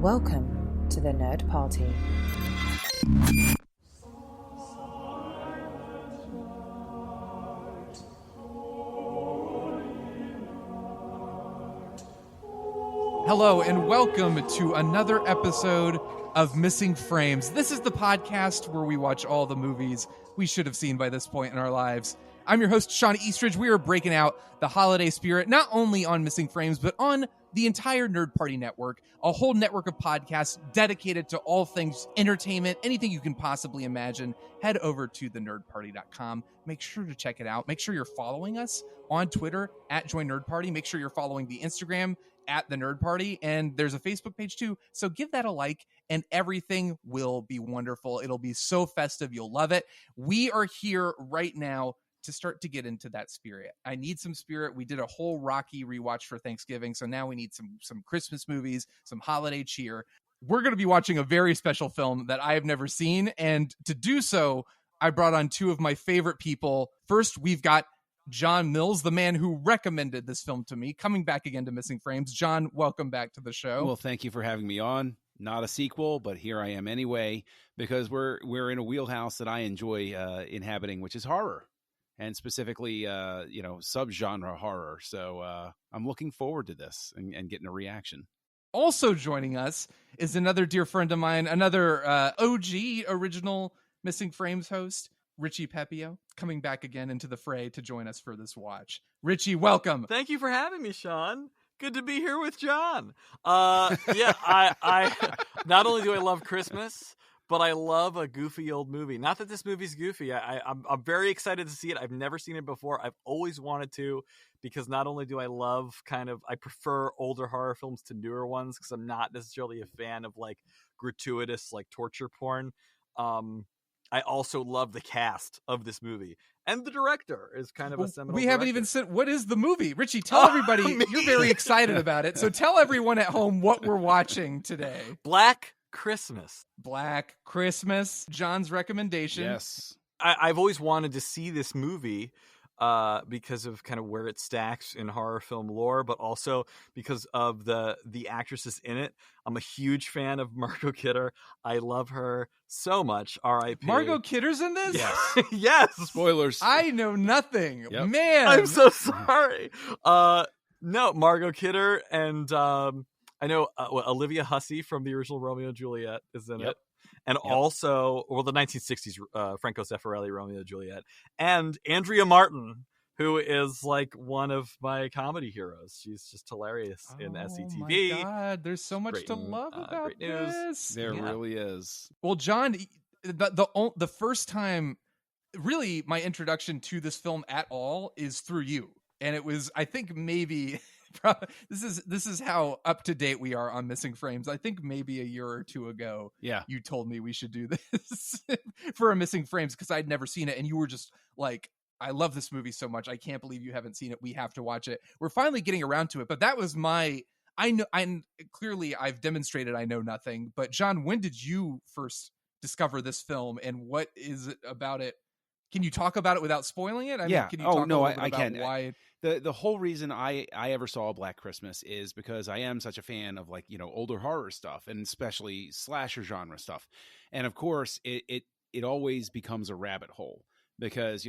Welcome to the Nerd Party. Hello and welcome to another episode of Missing Frames. This is the podcast where we watch all the movies we should have seen by this point in our lives. I'm your host, Shawn Eastridge. We are breaking out the holiday spirit, not only on Missing Frames, but on the entire Nerd Party Network, a whole network of podcasts dedicated to all things entertainment, anything you can possibly imagine. Head over to thenerdparty.com. Make sure to check it out. Make sure you're following us on Twitter at Join Nerd Party. Make sure you're following the Instagram at the Nerd Party, and there's a Facebook page too, so give that a like and everything will be wonderful. It'll be so festive, you'll love it. We are here right now to start to get into that spirit. I need some spirit. We did a whole Rocky rewatch for Thanksgiving, so now we need some Christmas movies, some holiday cheer. We're going to be watching a very special film that I have never seen, and to do so, I brought on two of my favorite people. First, we've got John Mills, the man who recommended this film to me, coming back again to Missing Frames. John, welcome back to the show. Well, thank you for having me on. Not a sequel, but here I am anyway, because we're in a wheelhouse that I enjoy inhabiting, which is horror, and specifically, subgenre horror. So I'm looking forward to this and getting a reaction. Also joining us is another dear friend of mine, another OG original Missing Frames host, Richie Pepio, coming back again into the fray to join us for this watch. Richie, welcome. Thank you for having me, Shawn. Good to be here with John. I not only do I love Christmas, but I love a goofy old movie. Not that this movie's goofy. I'm very excited to see it. I've never seen it before. I've always wanted to, because not only do I love I prefer older horror films to newer ones, because I'm not necessarily a fan of like gratuitous like torture porn. I also love the cast of this movie, and the director is kind of a seminal. We haven't even said what is the movie. Richie, tell everybody. You're very excited about it, so tell everyone at home what we're watching today. Black Christmas. Black Christmas. John's recommendation. Yes, I've always wanted to see this movie because of kind of where it stacks in horror film lore, but also because of the actresses in it. I'm a huge fan of Margot Kidder. I love her so much. R.I.P. Margot Kidder's in this? yes. Yes. Spoilers. I know nothing. Yep. Man. I'm so sorry. No, Margot Kidder, and I know Olivia Hussey from the original Romeo and Juliet is in it. And also, the 1960s Franco Zeffirelli, Romeo and Juliet. And Andrea Martin, who is like one of my comedy heroes. She's just hilarious in SCTV. Oh my God, there's so much to love about this. There really is. Well, John, the first time, really, my introduction to this film at all is through you. And it was, I think maybe... This is how up to date we are on Missing Frames. I think maybe a year or two ago, you told me we should do this for a Missing Frames because I'd never seen it, and you were just like, "I love this movie so much. I can't believe you haven't seen it. We have to watch it." We're finally getting around to it, but that was my. Clearly I've demonstrated I know nothing. But John, when did you first discover this film, and what is it about it? Can you talk about it without spoiling it? Can you talk I can. Why? The whole reason I ever saw Black Christmas is because I am such a fan of older horror stuff, and especially slasher genre stuff. And of course it always becomes a rabbit hole because,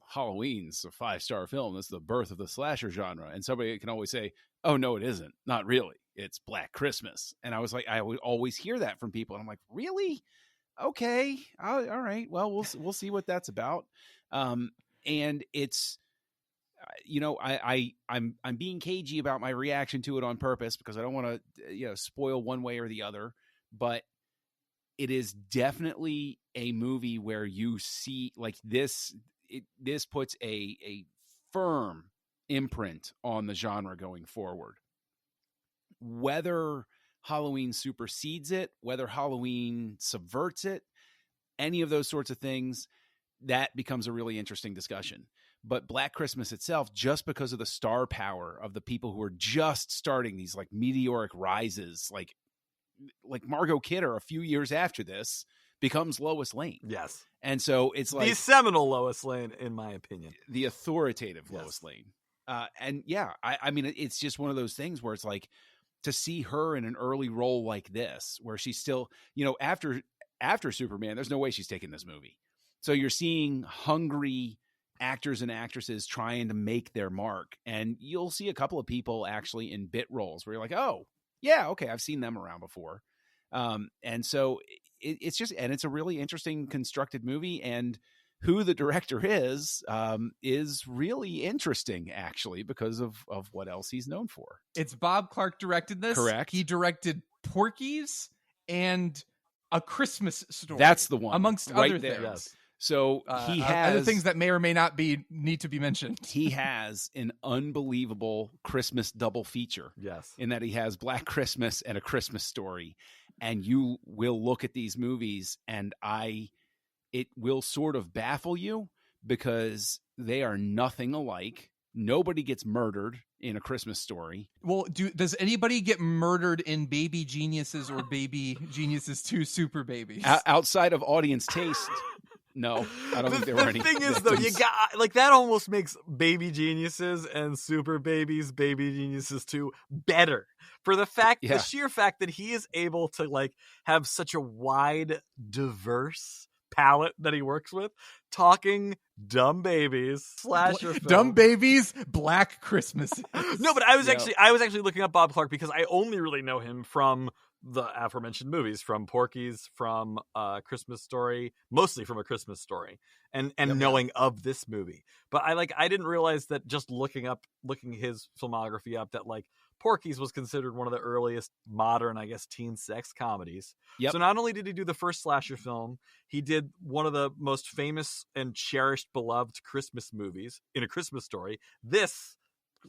Halloween's a 5-star film. This is the birth of the slasher genre. And somebody can always say, oh, no, it isn't. Not really. It's Black Christmas. And I was like, I would always hear that from people. And I'm like, really? Okay. All right. Well, we'll see what that's about. And it's, I'm being cagey about my reaction to it on purpose because I don't want to, spoil one way or the other, but it is definitely a movie where you see like this puts a firm imprint on the genre going forward. Whether Halloween supersedes it, whether Halloween subverts it, any of those sorts of things, that becomes a really interesting discussion. But Black Christmas itself, just because of the star power of the people who are just starting these like meteoric rises, like Margot Kidder a few years after this becomes Lois Lane. Yes. And so it's like the seminal Lois Lane, in my opinion, the authoritative Lois Lane. I mean, it's just one of those things where it's like, to see her in an early role like this, where she's still, after Superman, there's no way she's taking this movie. So you're seeing hungry actors and actresses trying to make their mark. And you'll see a couple of people actually in bit roles where you're like, oh, yeah, okay, I've seen them around before. And so it's a really interesting constructed movie. And who the director is really interesting, actually, because of what else he's known for. It's Bob Clark directed this. Correct. He directed Porky's and A Christmas Story. That's the one. Amongst right other there. things. Yes. So he has other things that may or may not need to be mentioned. He has an unbelievable Christmas double feature. Yes. In that he has Black Christmas and A Christmas Story. And you will look at these movies and it will sort of baffle you because they are nothing alike. Nobody gets murdered in A Christmas Story. Well, does anybody get murdered in Baby Geniuses or Baby Geniuses 2 Super Babies? Outside of audience taste, no, I don't think there were any. The thing is, though, you got like that almost makes Baby Geniuses and Super Babies, Baby Geniuses 2 better for the sheer fact that he is able to like have such a wide, diverse palette that he works with, talking dumb babies, slasher film. Dumb babies, Black Christmas. No, but I was actually looking up Bob Clark because I only really know him from the aforementioned movies, from Porky's, from Christmas Story, mostly from A Christmas Story, and knowing of this movie. But I didn't realize that just looking his filmography up, that like Porky's was considered one of the earliest modern, I guess, teen sex comedies. Yep. So not only did he do the first slasher film, he did one of the most famous and cherished, beloved Christmas movies in A Christmas Story. This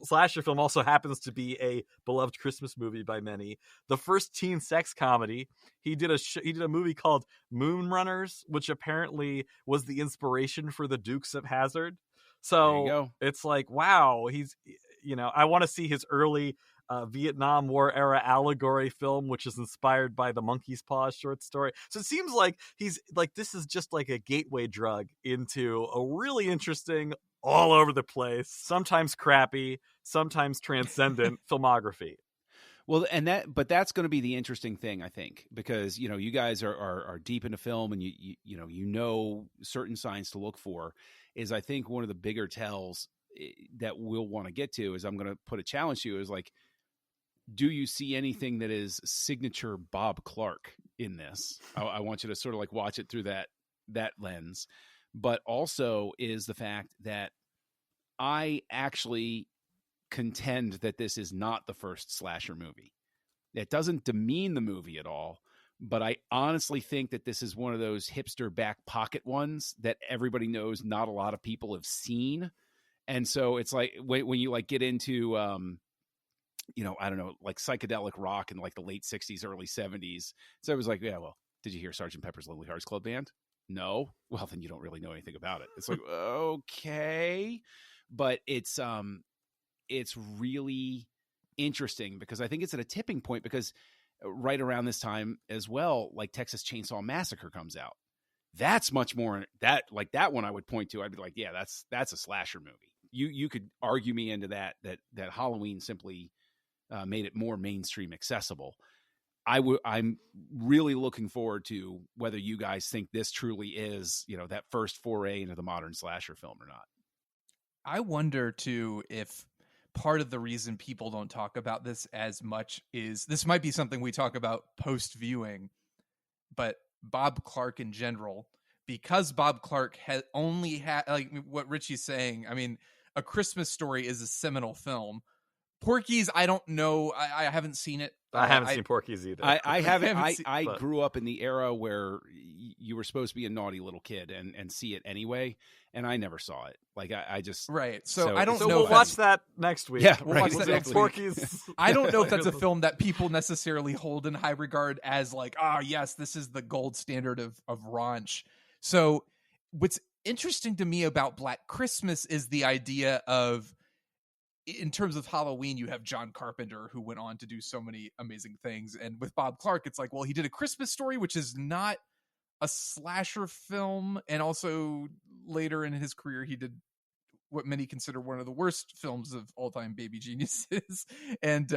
slasher film also happens to be a beloved Christmas movie by many. The first teen sex comedy, he did a movie called Moonrunners, which apparently was the inspiration for the Dukes of Hazzard. So it's like, wow, I want to see his early Vietnam War era allegory film, which is inspired by the Monkey's Paw short story. So it seems like he's like, this is just like a gateway drug into a really interesting, all over the place, sometimes crappy, sometimes transcendent filmography. Well, but that's going to be the interesting thing, I think, because, you guys are deep into film and you know certain signs to look for. Is I think one of the bigger tells that we'll want to get to is, I'm going to put a challenge to you, is like, do you see anything that is signature Bob Clark in this? I want you to sort of like watch it through that lens. But also is the fact that I actually contend that this is not the first slasher movie. It doesn't demean the movie at all, but I honestly think that this is one of those hipster back pocket ones that everybody knows not a lot of people have seen. And so it's like when you like get into, I don't know, like psychedelic rock in like the late 60s, early 70s. So it was like, yeah, well, did you hear Sgt. Pepper's Lonely Hearts Club Band? No. Well, then you don't really know anything about it. It's like, okay. But it's really interesting because I think it's at a tipping point, because right around this time as well, like Texas Chainsaw Massacre comes out. That's much more that one I would point to. I'd be like, yeah, that's a slasher movie. You could argue me into that Halloween simply made it more mainstream accessible. I'm really looking forward to whether you guys think this truly is, that first foray into the modern slasher film or not. I wonder too if part of the reason people don't talk about this as much is this might be something we talk about post viewing, but Bob Clark in general, because Bob Clark has only had, like what Richie's saying. I mean, A Christmas Story is a seminal film. Porky's, I don't know. I haven't seen it. I haven't seen Porky's either. I haven't. I grew up in the era where you were supposed to be a naughty little kid and see it anyway, and I never saw it. Like I just right. So I don't know. So we'll watch that next week. Yeah, we'll watch that next week. Porky's. I don't know if that's a film that people necessarily hold in high regard as like, yes, this is the gold standard of raunch. So what's interesting to me about Black Christmas is the idea of, in terms of Halloween, you have John Carpenter, who went on to do so many amazing things. And with Bob Clark, it's like, well, he did A Christmas Story, which is not a slasher film. And also later in his career, he did what many consider one of the worst films of all time, Baby Geniuses. And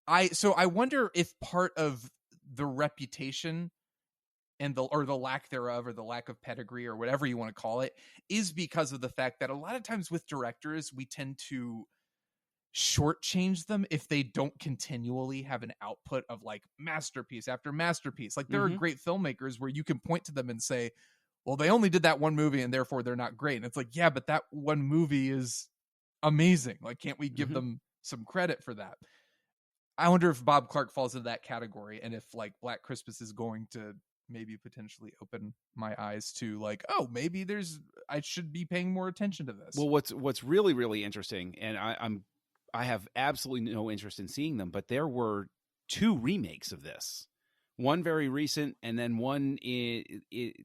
I wonder if part of the reputation and the lack thereof, or the lack of pedigree, or whatever you want to call it, is because of the fact that a lot of times with directors, we tend to shortchange them if they don't continually have an output of like masterpiece after masterpiece. Like there are great filmmakers where you can point to them and say, well, they only did that one movie and therefore they're not great. And it's like, yeah, but that one movie is amazing. Like, can't we give them some credit for that? I wonder if Bob Clark falls into that category, and if like Black Christmas is going to maybe potentially open my eyes to like, oh, maybe I should be paying more attention to this. Well, what's really, really interesting, and I have absolutely no interest in seeing them, but there were 2 remakes of this. One very recent, and then one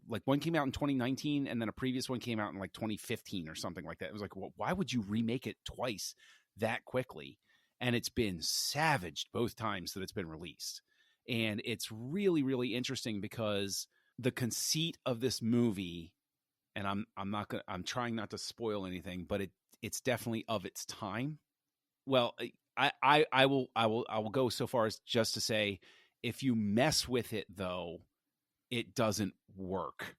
like one came out in 2019, and then a previous one came out in like 2015 or something like that. It was like, well, why would you remake it twice that quickly? And it's been savaged both times that it's been released. And it's really, really interesting because the conceit of this movie, and I'm trying not to spoil anything, but it's definitely of its time. Well, I will go so far as just to say, if you mess with it though, it doesn't work.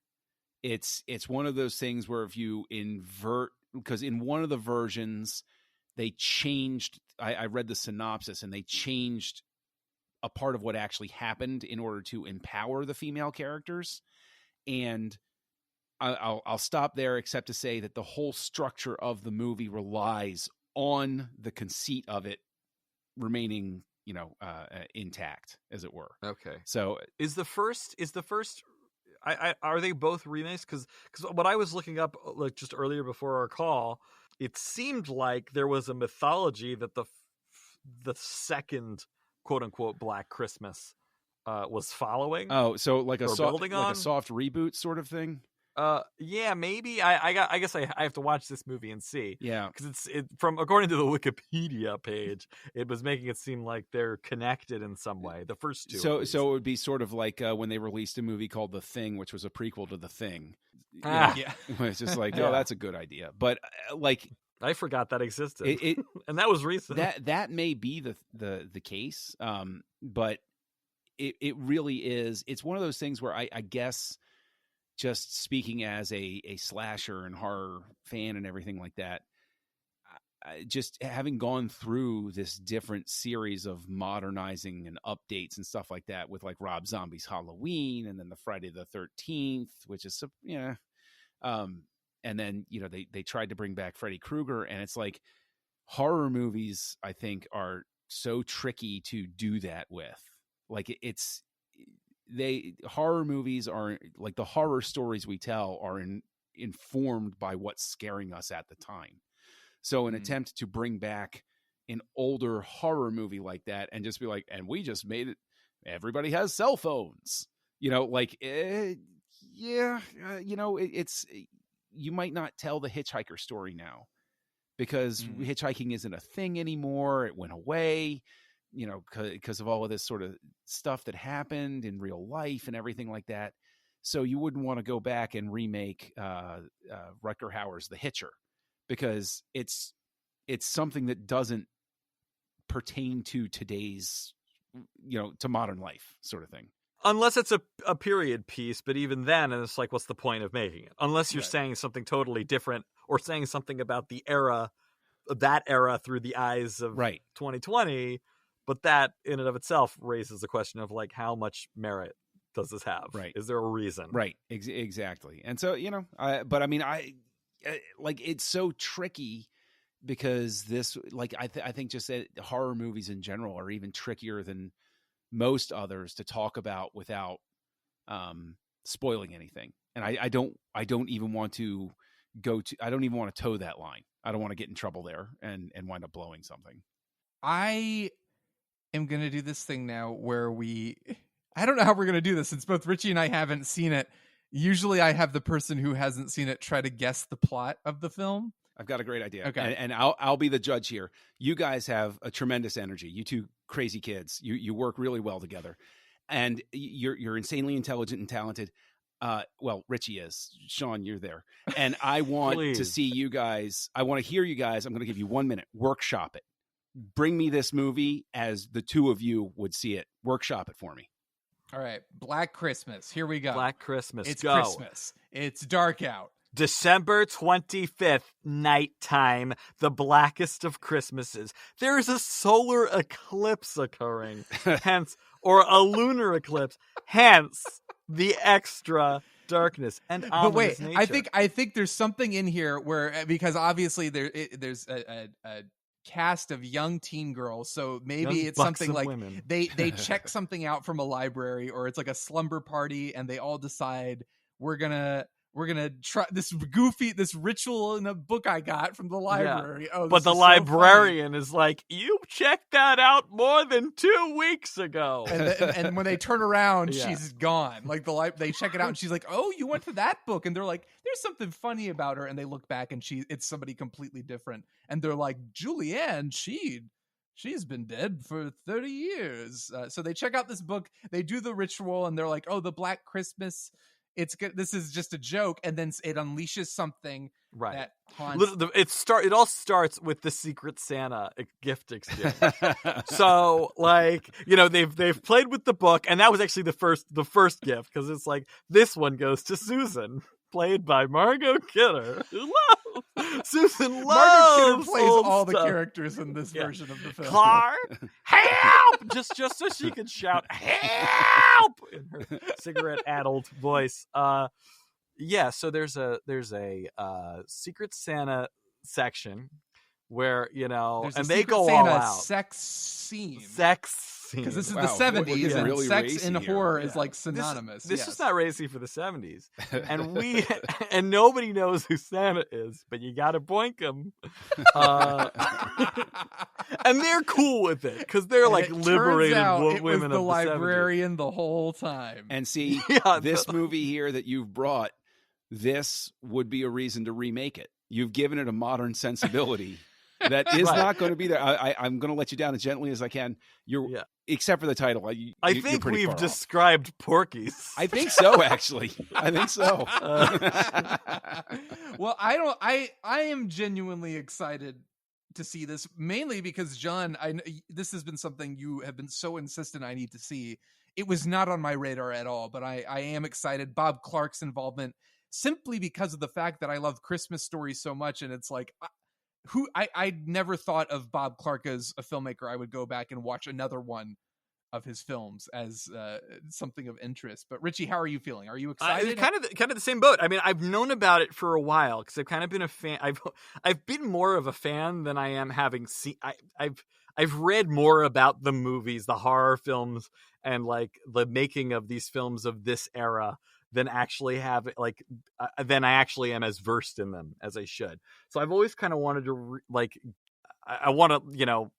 It's one of those things where if you invert, because in one of the versions they changed, I read the synopsis, and they changed a part of what actually happened in order to empower the female characters. And I'll stop there, except to say that the whole structure of the movie relies on the conceit of it remaining, intact, as it were. Okay. So is the first are they both remakes? Because what I was looking up like just earlier before our call, it seemed like there was a mythology that the second quote unquote Black Christmas was following. Oh, so like a soft reboot sort of thing. Yeah, maybe. I guess I have to watch this movie and see. Yeah, because from according to the Wikipedia page, it was making it seem like they're connected in some way. The first 2. So it would be sort of like when they released a movie called The Thing, which was a prequel to The Thing. Yeah, it's just like, oh, that's a good idea, but like I forgot that existed, and that was recent. That may be the case, but it really is. It's one of those things where I guess, just speaking as a slasher and horror fan and everything like that, just having gone through this different series of modernizing and updates and stuff like that with like Rob Zombie's Halloween, and then the Friday the 13th, which is, and then, they tried to bring back Freddy Krueger, and it's like horror movies, I think, are so tricky to do that with. Like horror movies are like, the horror stories we tell are informed by what's scaring us at the time. So an attempt to bring back an older horror movie like that and just be like, and we just made it, everybody has cell phones, it's, you might not tell the hitchhiker story now because hitchhiking isn't a thing anymore. It went away, because of all of this sort of stuff that happened in real life and everything like that. So you wouldn't want to go back and remake Rutger Hauer's The Hitcher, because it's something that doesn't pertain to today's, to modern life sort of thing. Unless it's a period piece, but even then, and it's like, what's the point of making it? Unless you're saying something totally different, or saying something about that era through the eyes of 2020. But that in and of itself raises the question of like, how much merit does this have? Right. Is there a reason? Right. Exactly. And so, like, it's so tricky because this, like, I think just that horror movies in general are even trickier than most others to talk about without spoiling anything. And I don't even want to toe that line. I don't want to get in trouble there and wind up blowing something. I am going to do this thing now where I don't know how we're going to do this since both Richie and I haven't seen it. Usually I have the person who hasn't seen it try to guess the plot of the film. I've got a great idea. Okay. And I'll be the judge here. You guys have a tremendous energy. You two crazy kids. You work really well together. And you're insanely intelligent and talented. Well, Richie is. Shawn, you're there. And I want to see you guys. I want to hear you guys. I'm going to give you 1 minute. Workshop it. bring me this movie as the two of you would see it. Workshop it for me. All right, Black Christmas. Here we go. Black Christmas. It's Go. Christmas. It's dark out. December 25th, nighttime, the blackest of Christmases. There is a solar eclipse occurring, hence, or a lunar eclipse, hence the extra darkness and But ominous wait, nature. I think there's something in here where, because obviously there's a cast of young teen girls, so maybe Young it's something buxom like women. they check something out from a library, or it's like a slumber party, and they all decide we're gonna try this ritual in a book I got from the library. Oh, But this the is so librarian is like, you checked that out more than 2 weeks ago. funny. And when they turn around, Yeah. she's gone. Like they check it out, and she's like, "Oh, you went to that book," and they're like, "There's something funny about her," and they look back, and it's somebody completely different, and they're like, "Julianne, she's been dead for 30 years." So they check out this book, they do the ritual, and they're like, "Oh, the Black Christmas. It's good. This is just a joke," and then it unleashes something Right. that haunts. It all starts with the Secret Santa gift exchange. So, like, they've played with the book, and that was actually the first gift, because it's like, this one goes to Susan, played by Margot Kidder. Susan loves Margot Kidder plays old all the stuff. characters in this version of the film. Clark, help! Just so she can shout help in her cigarette-addled voice. Yeah. So there's a Secret Santa section where There's a and they Secret go Santa all out. Sex scene. Because Because this is Wow, the we're 70s, getting and really sex racy and here. horror is Yeah. like synonymous. This yes. is not racy for the 70s, and nobody knows who Santa is, but you gotta boink him, and they're cool with it because they're And like it turns liberated out it was women the of the 70s. librarian the whole time. And see, Yeah, this movie here that you've brought, this would be a reason to remake it. You've given it a modern sensibility that is Right. not going to be there. I'm going to let you down as gently as I can. Yeah. Except for the title. I You're think pretty we've far off. described Porky's. I think so, actually. I think so. Well, I am genuinely excited to see this, mainly because, John, this has been something you have been so insistent I need to see. It was not on my radar at all, but I am excited. Bob Clark's involvement, simply because of the fact that I love Christmas stories so much, and it's like, I never thought of Bob Clark as a filmmaker I would go back and watch another one of his films as something of interest. But Richie, how are you feeling? Are you excited? Kind of the same boat. I mean, I've known about it for a while because I've kind of been a fan. I've been more of a fan than I am having seen. I've read more about the movies, the horror films, and like the making of these films of this era than actually than I actually am as versed in them as I should. So I've always kind of wanted to I want to,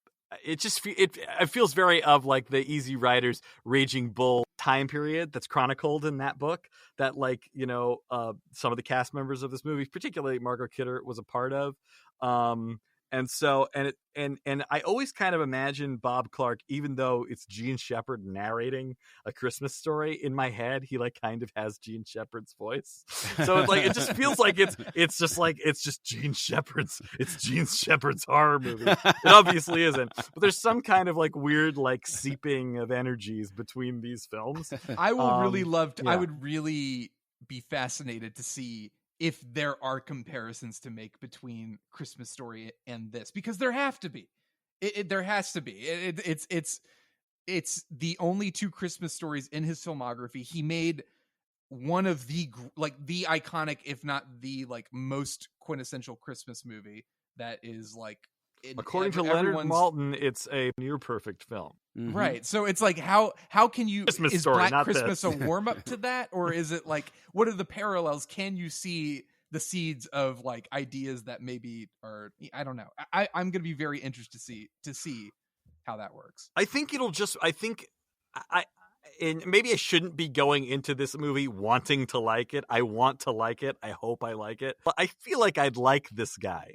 it just it feels very of like the Easy Riders Raging Bull time period that's chronicled in that book that some of the cast members of this movie, particularly Margot Kidder, was a part of. And so, and I always kind of imagine Bob Clark, even though it's Gene Shepard narrating a Christmas story, in my head, he like kind of has Gene Shepard's voice. So it's like, it just feels like it's just Gene Shepard's horror movie. It obviously isn't, but there's some kind of like weird, like seeping of energies between these films. I will really love to, yeah. I would really be fascinated to see if there are comparisons to make between Christmas Story and this, because there have to be. There has to be. It's the only two Christmas stories in his filmography. He made one of the iconic, if not the like most quintessential Christmas movie that is like, according to Leonard Maltin, it's a near perfect film. Mm-hmm. Right. So it's like, how can you, Christmas is Story, Black not Christmas this. a warm up to that? Or is it like, what are the parallels? Can you see the seeds of like ideas that maybe are, I don't know. I'm going to be very interested to see how that works. I think and maybe I shouldn't be going into this movie wanting to like it. I want to like it. I hope I like it. But I feel like I'd like this guy.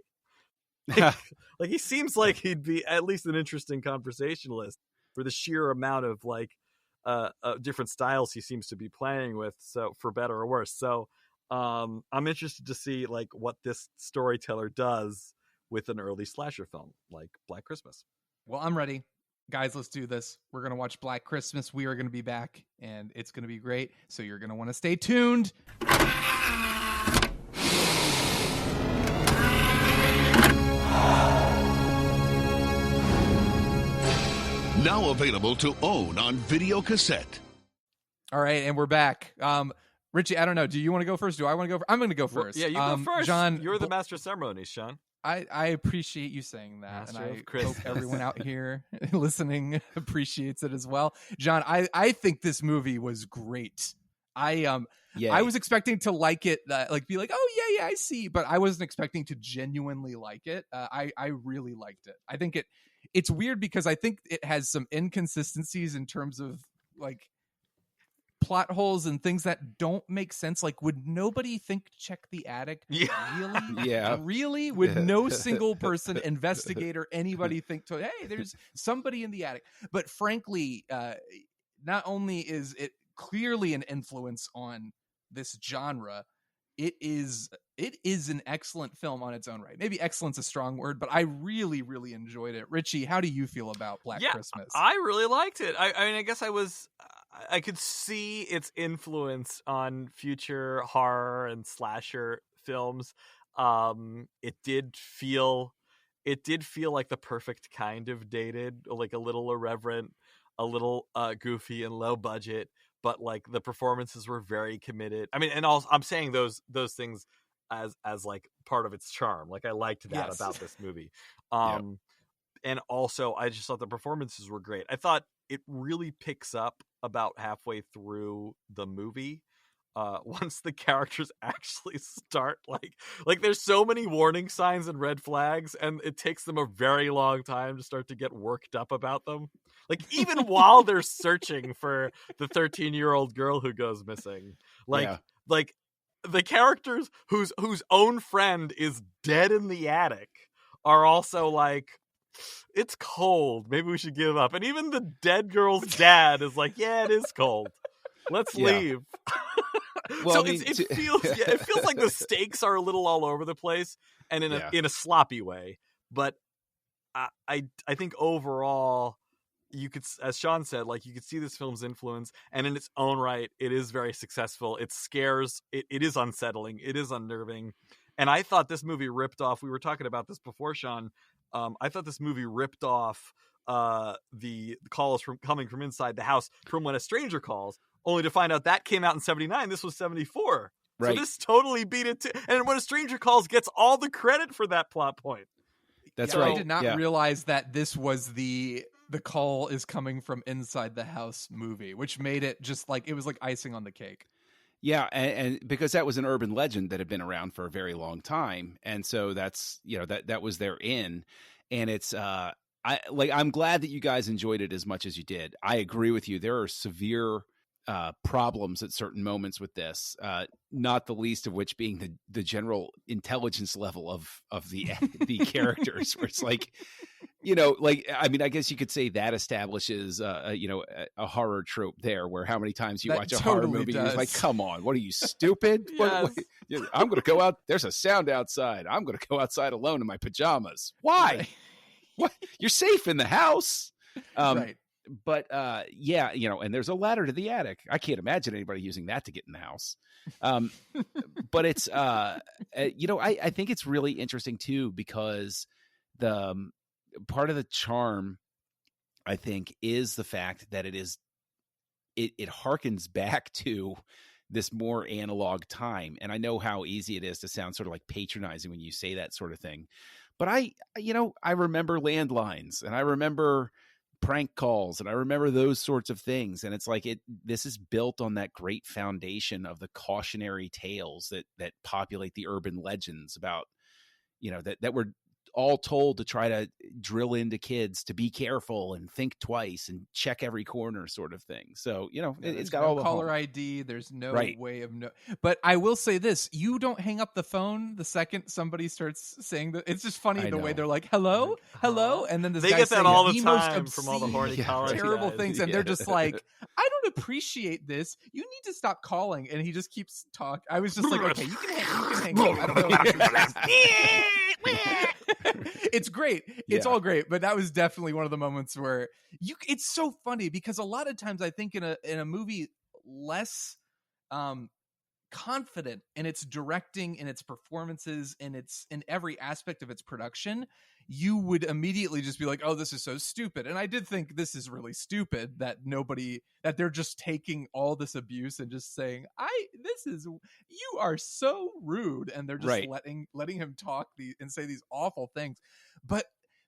Like he seems like he'd be at least an interesting conversationalist for the sheer amount of like different styles he seems to be playing with, so for better or worse. So I'm interested to see like what this storyteller does with an early slasher film like Black Christmas. Well, I'm ready. Guys, let's do this. We're going to watch Black Christmas. We are going to be back, and it's going to be great. So you're going to want to stay tuned. Now available to own on video cassette. All right, and we're back. Richie, I don't know. Do you want to go first? Do I want to go? I'm going to go first. Yeah, you go first. John, you're the master of ceremonies, Sean. I appreciate you saying that, Master and of I hope everyone out here listening appreciates it as well. John, I think this movie was great. I was expecting to like it, be like, oh yeah, I see, but I wasn't expecting to genuinely like it. I really liked it. I think it's weird because I think it has some inconsistencies in terms of like plot holes and things that don't make sense. Like, would nobody think to check the attic? Yeah. Really? Yeah. Really? Would no single person, investigator, anybody think to, hey, there's somebody in the attic? But frankly, not only is it clearly an influence on this genre, it is an excellent film on its own right. Maybe excellent's a strong word, but I really, really enjoyed it. Richie, how do you feel about Black Christmas? I really liked it. I mean, I guess I could see its influence on future horror and slasher films. It did feel like the perfect kind of dated, like a little irreverent, a little goofy and low budget, but like the performances were very committed. I mean, and also I'm saying those things as like part of its charm. Like I liked that about this movie. And also I just thought the performances were great. I thought it really picks up about halfway through the movie. Once the characters actually start, like there's so many warning signs and red flags, and it takes them a very long time to start to get worked up about them. Like even while they're searching for the 13-year-old girl who goes missing, like the characters whose own friend is dead in the attic are also like, it's cold, maybe we should give up. And even the dead girl's dad is like, yeah, it is cold, let's leave. Well, so it feels like the stakes are a little all over the place, and in a sloppy way. But I think overall, you could, as Sean said, like you could see this film's influence, and in its own right, it is very successful. It scares. It is unsettling. It is unnerving. And I thought this movie ripped off. We were talking about this before, Sean. I thought this movie ripped off the calls coming from inside the house from When a Stranger Calls, only to find out that came out in 1979. This was 1974. Right. So this totally beat it. And When a Stranger Calls gets all the credit for that plot point. That's right. I did not realize that this was the call is coming from inside the house movie, which made it just like, it was like icing on the cake. Yeah, and because that was an urban legend that had been around for a very long time, and so that's that was their in, and it's I'm glad that you guys enjoyed it as much as you did. I agree with you. There are severe problems at certain moments with this, not the least of which being the general intelligence level of the characters, where it's like, I mean, I guess you could say that establishes a horror trope there, where how many times you watch a horror movie, you're like, come on, what are you, stupid? Yes. I'm going to go out. There's a sound outside. I'm going to go outside alone in my pajamas. Why? Right. What? You're safe in the house. Right. But and there's a ladder to the attic. I can't imagine anybody using that to get in the house. But it's I think it's really interesting too, because the part of the charm, I think, is the fact that it harkens back to this more analog time. And I know how easy it is to sound sort of like patronizing when you say that sort of thing. But I remember landlines, and I remember prank calls, and I remember those sorts of things. And it's like this is built on that great foundation of the cautionary tales that populate the urban legends about, that were all told to try to drill into kids to be careful and think twice and check every corner, sort of thing. So, it's got all the caller ID. There's no way of but I will say this, you don't hang up the phone the second somebody starts saying that. It's just funny the way they're like, hello. And then this they guy get that all the time most from all the horny caller terrible guys. things. And they're just like, I don't appreciate this. You need to stop calling. And he just keeps talking. I was just like, okay, you can hang up. I don't know. It's great. It's all great, but that was definitely one of the moments where it's so funny because a lot of times I think in a movie less confident in its directing, in its performances, in every aspect of its production, you would immediately just be like, oh, this is so stupid. And I did think this is really stupid that they're just taking all this abuse and just saying, you are so rude. And they're just letting him talk and say these awful things. But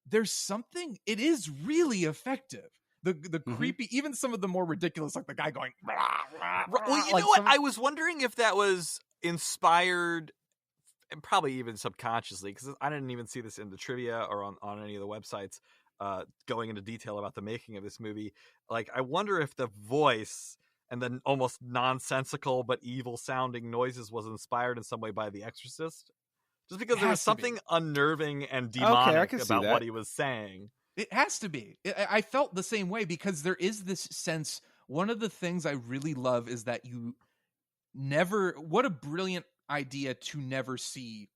there's something, it is really effective. The creepy, even some of the more ridiculous, like the guy going, rah, rah, rah, well, you know what? I was wondering if that was inspired, and probably even subconsciously, because I didn't even see this in the trivia or on any of the websites going into detail about the making of this movie. Like, I wonder if the voice and the almost nonsensical but evil sounding noises was inspired in some way by The Exorcist. Just because there was something unnerving and demonic about what he was saying. It has to be. I felt the same way because there is this sense. One of the things I really love is that you never. What a brilliant idea to never see,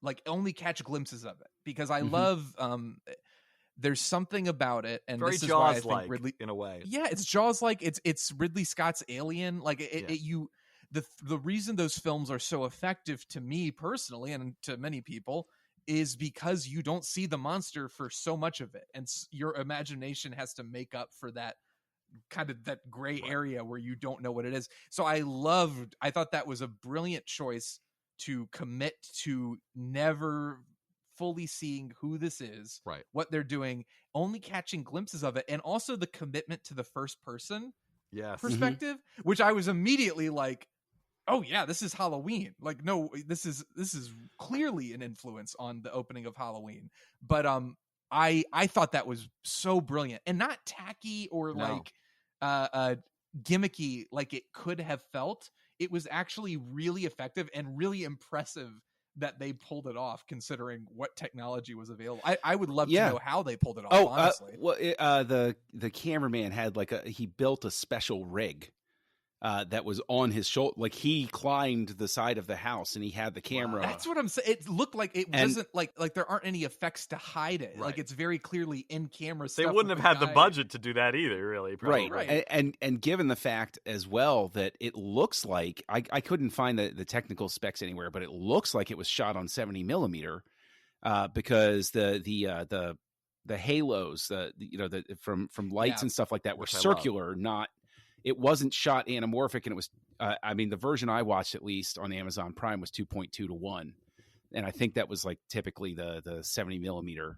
like only catch glimpses of it. Because I love. There's something about it, and very this is why I think Jaws-like Ridley, in a way. Yeah, it's Jaws-like. It's Ridley Scott's Alien. Like the reason those films are so effective to me personally, and to many people, is because you don't see the monster for so much of it, and your imagination has to make up for that kind of that gray area where you don't know what it is. So I thought that was a brilliant choice to commit to never fully seeing who this is, what they're doing, only catching glimpses of it, and also the commitment to the first person perspective, which I was immediately like, oh yeah, this is Halloween. Like, no, this is clearly an influence on the opening of Halloween. But I thought that was so brilliant and not tacky or gimmicky like it could have felt. It was actually really effective and really impressive that they pulled it off, considering what technology was available. I would love to know how they pulled it off. Honestly, the cameraman had he built a special rig. That was on his shoulder, like he climbed the side of the house and he had the camera. Wow. That's what I'm saying. It looked like it wasn't like there aren't any effects to hide it. Like it's very clearly in camera. They wouldn't have had the budget to do that either, really. Probably. Right. And given the fact as well that it looks like I couldn't find the technical specs anywhere, but it looks like it was shot on 70 millimeter because the halos, from lights and stuff like that were circular, not. It wasn't shot anamorphic, and it was, the version I watched, at least on Amazon Prime, was 2.2:1. And I think that was like typically the 70 millimeter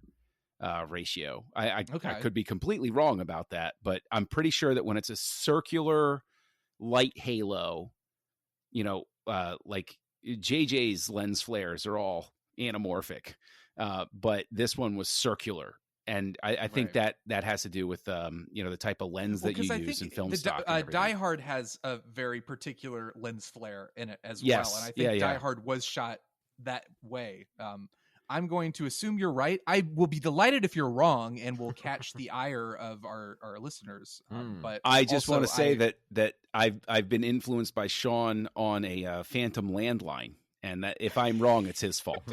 ratio. I could be completely wrong about that, but I'm pretty sure that when it's a circular light halo, like JJ's lens flares are all anamorphic. But this one was circular. And I think that has to do with the type of lens that you use in film stock. Die Hard has a very particular lens flare in it as well, and I think Die Hard was shot that way. I'm going to assume you're right. I will be delighted if you're wrong, and we'll catch the ire of our listeners. But I just want to say that I've been influenced by Shawn on a Phantom landline. And that if I'm wrong, it's his fault.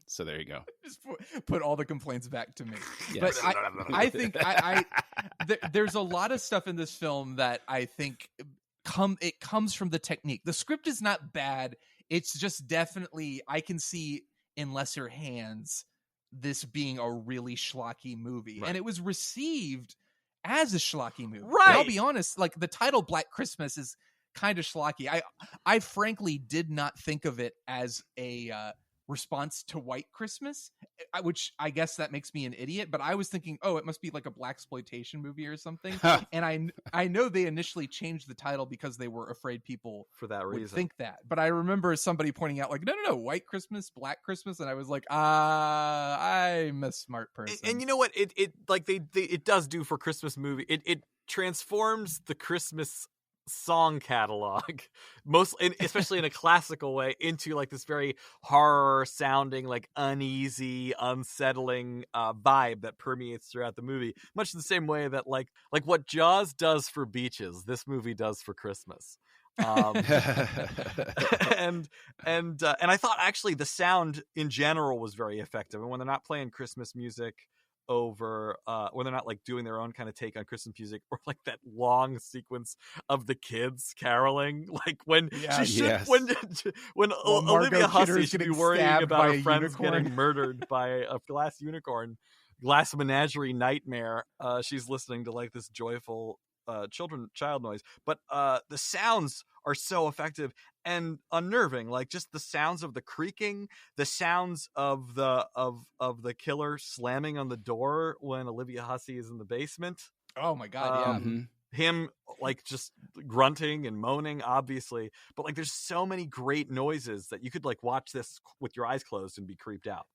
So there you go. Just put all the complaints back to me. Yes. But I think there's a lot of stuff in this film that I think it comes from the technique. The script is not bad. It's just definitely, I can see in lesser hands this being a really schlocky movie. And it was received as a schlocky movie. Right. And I'll be honest, like the title Black Christmas is kind of schlocky. I frankly did not think of it as a response to White Christmas, which I guess that makes me an idiot, but I was thinking, oh, it must be like a blaxploitation movie or something. And I know they initially changed the title because they were afraid people for that reason would think that. But I remember somebody pointing out like, no, White Christmas, Black Christmas, and I was like, I'm a smart person. And you know what? It does do for Christmas movie. It transforms the Christmas song catalog, especially in a classical way, into like this very horror sounding, like uneasy, unsettling vibe that permeates throughout the movie, much the same way that like what Jaws does for beaches, this movie does for Christmas. and I thought actually the sound in general was very effective. And when they're not playing Christmas music over when they're not like doing their own kind of take on Christmas music, or like that long sequence of the kids caroling, like when when Olivia Hussey should be worrying about her friends getting murdered by a glass unicorn, glass menagerie nightmare, she's listening to like this joyful child noise. But the sounds are so effective and unnerving, like just the sounds of the creaking, the sounds of the killer slamming on the door when Olivia Hussey is in the basement. Oh my god, him like just grunting and moaning, obviously, but like there's so many great noises that you could like watch this with your eyes closed and be creeped out.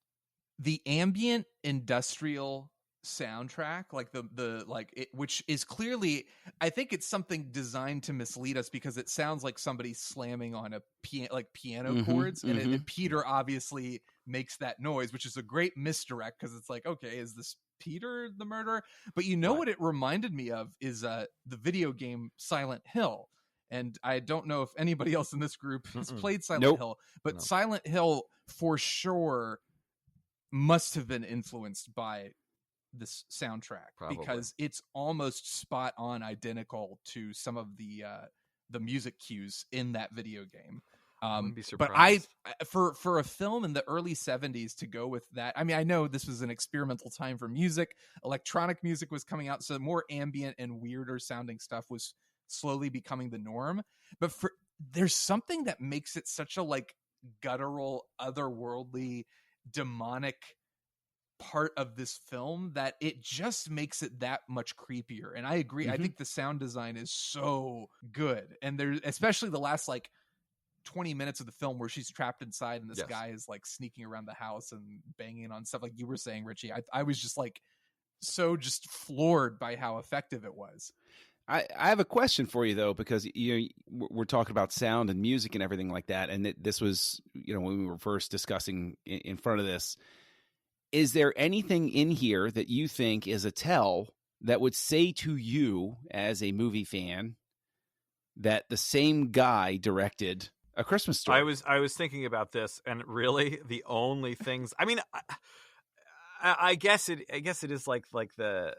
The ambient industrial soundtrack, like the like it, which is clearly, I think it's something designed to mislead us, because it sounds like somebody slamming on a piano chords, and Peter obviously makes that noise, which is a great misdirect, because it's like, okay, is this Peter the murderer? But you know what it reminded me of is the video game Silent Hill. And I don't know if anybody else in this group has played Silent Hill, but Silent Hill for sure must have been influenced by this soundtrack. Probably. Because it's almost spot on identical to some of the music cues in that video game. I wouldn't be surprised. But for a film in the early 70s to go with that, I mean, I know this was an experimental time for music. Electronic music was coming out, so more ambient and weirder sounding stuff was slowly becoming the norm. But there's something that makes it such a like guttural, otherworldly, demonic part of this film that it just makes it that much creepier. And I agree. I think the sound design is so good. And there's especially the last like 20 minutes of the film where she's trapped inside and this guy is like sneaking around the house and banging on stuff, like you were saying, Richie. I was just like just floored by how effective it was. I have a question for you though, because we're talking about sound and music and everything like that, and this was when we were first discussing in front of this. Is there anything in here that you think is a tell that would say to you as a movie fan that the same guy directed A Christmas Story? I was thinking about this, and really the only things, I mean, I guess it is like the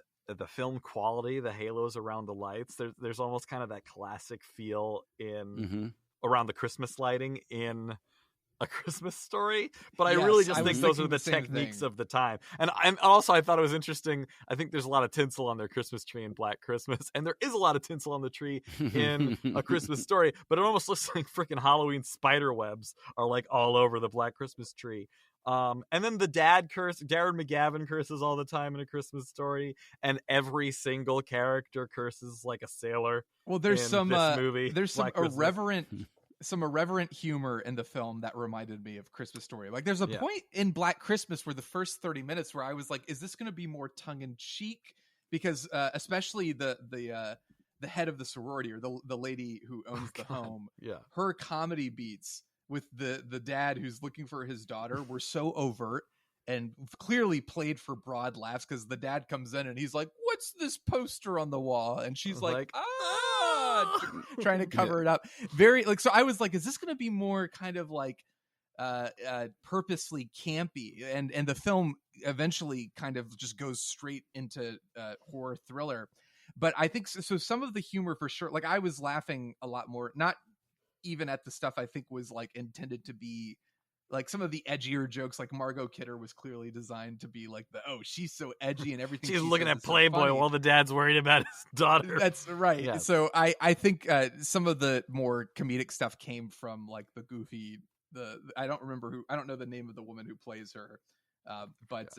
film quality, the halos around the lights. There's almost kind of that classic feel in around the Christmas lighting in A Christmas Story, but I really just think those are the techniques of the time. And also I thought it was interesting. I think there's a lot of tinsel on their Christmas tree in Black Christmas, and there is a lot of tinsel on the tree in A Christmas Story, but it almost looks like freaking Halloween spider webs are like all over the Black Christmas tree. And then the dad Darren McGavin curses all the time in A Christmas Story, and every single character curses like a sailor. Well, there's some movie. There's some irreverent humor in the film that reminded me of Christmas Story. Like there's a point in Black Christmas where the first 30 minutes where I was like, is this going to be more tongue in cheek? Because especially the head of the sorority, or the lady who owns the home, her comedy beats with the dad who's looking for his daughter were so overt and clearly played for broad laughs, because the dad comes in and he's like, what's this poster on the wall? And she's like trying to cover it up. Very like, so I was like, is this going to be more kind of like purposely campy? And the film eventually kind of just goes straight into horror thriller. But I think so some of the humor for sure, like I was laughing a lot more, not even at the stuff I think was like intended to be like some of the edgier jokes, like Margot Kidder was clearly designed to be like she's so edgy and everything. She's looking at Playboy while the dad's worried about his daughter. That's right. Yeah. So I think some of the more comedic stuff came from like the goofy, I don't know the name of the woman who plays her. But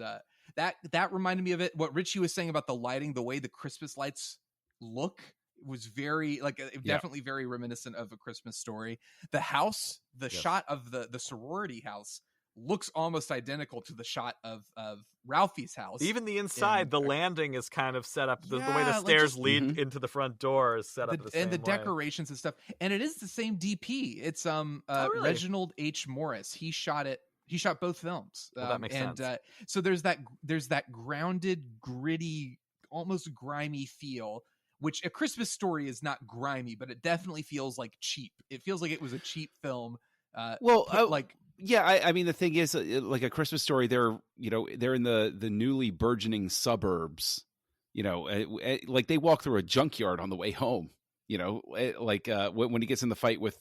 that reminded me of it. What Richie was saying about the lighting, the way the Christmas lights look was very definitely very reminiscent of A Christmas Story. The house, shot of the sorority house looks almost identical to the shot of Ralphie's house. Even the inside, the landing is kind of set up. The way the stairs lead into the front door is set up the same and the way. Decorations and stuff. And it is the same DP. It's really? Reginald H. Morris. He shot both films. Well, that makes sense. So there's that grounded, gritty, almost grimy feel which A Christmas Story is not grimy, but it definitely feels like cheap. It feels like it was a cheap film. Yeah, I mean, the thing is, like A Christmas Story, they're in the newly burgeoning suburbs, like they walk through a junkyard on the way home, when he gets in the fight with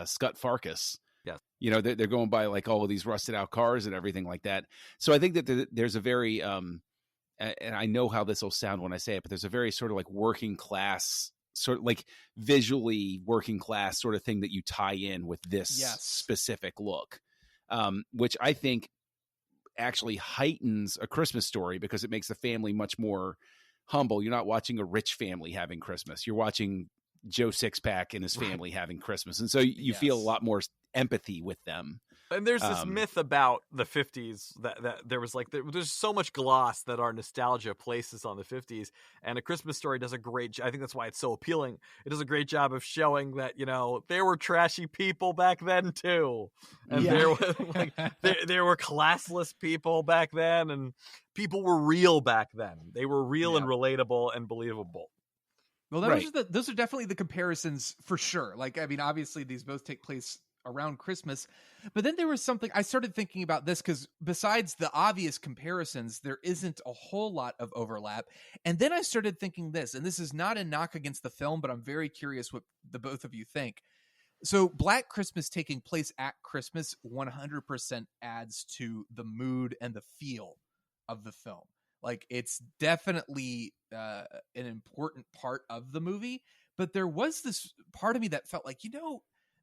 Scott Farkas. Yes. They're going by like all of these rusted out cars and everything like that. So I think that there's a very, and I know how this will sound when I say it, but there's a very sort of like working class, sort of like visually working class sort of thing that you tie in with this specific look, which I think actually heightens A Christmas Story because it makes the family much more humble. You're not watching a rich family having Christmas. You're watching Joe Sixpack and his family having Christmas. And so you feel a lot more empathy with them. And there's this myth about the 50s that there was like, there's so much gloss that our nostalgia places on the 50s. And A Christmas Story does a great job. I think that's why it's so appealing. It does a great job of showing that, there were trashy people back then too. And there were classless people back then, and people were real back then. They were real and relatable and believable. Well, those are definitely the comparisons for sure. Like, I mean, obviously these both take place around Christmas, but then there was something I started thinking about this because besides the obvious comparisons, there isn't a whole lot of overlap. And then I started thinking this, and this is not a knock against the film, but I'm very curious what the both of you think. So Black Christmas taking place at Christmas 100% adds to the mood and the feel of the film. Like, it's definitely an important part of the movie, but there was this part of me that felt like,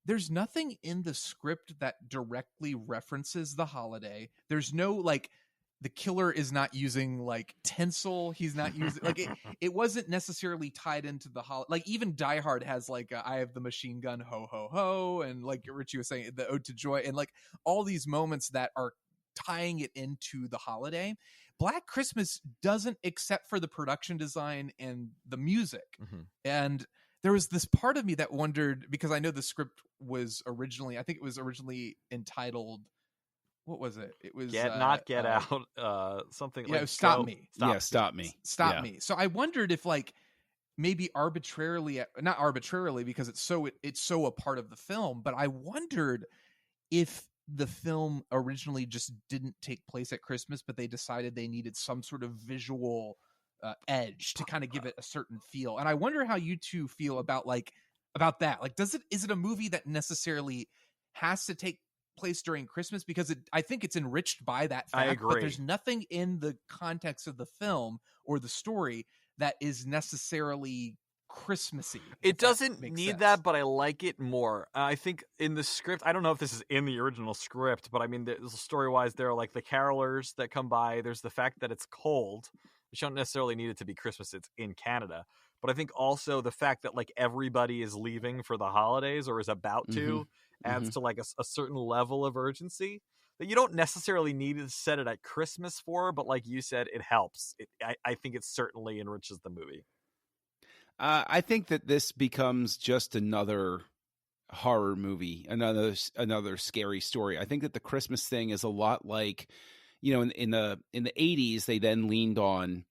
there's nothing in the script that directly references the holiday. There's no, like, the killer is not using, like, tinsel. He's not using, like, it wasn't necessarily tied into the holiday. Like, even Die Hard has, like, I have the machine gun, ho, ho, ho. And like Richie was saying, the Ode to Joy. And, like, all these moments that are tying it into the holiday. Black Christmas doesn't, except for the production design and the music. Mm-hmm. And there was this part of me that wondered, because I know the script was originally entitled, what was it? It was Get Out, something like Stop Me. Stop Me. So I wondered if, like, maybe not arbitrarily, because it's so a part of the film, but I wondered if the film originally just didn't take place at Christmas, but they decided they needed some sort of visual edge to kind of give it a certain feel. And I wonder how you two feel about that. Like, is it a movie that necessarily has to take place during Christmas? Because I think it's enriched by that fact. I agree. But there's nothing in the context of the film or the story that is necessarily Christmassy. It doesn't need that, but I like it more. I think in the script, I don't know if this is in the original script, but I mean, story-wise, there are like the carolers that come by. There's the fact that it's cold, which don't necessarily need it to be Christmas. It's in Canada. But I think also the fact that, like, everybody is leaving for the holidays or is about to adds to, like, a certain level of urgency that you don't necessarily need to set it at Christmas for, but like you said, it helps. I think it certainly enriches the movie. I think that this becomes just another horror movie, another scary story. I think that the Christmas thing is a lot like, in the 80s, they then leaned on,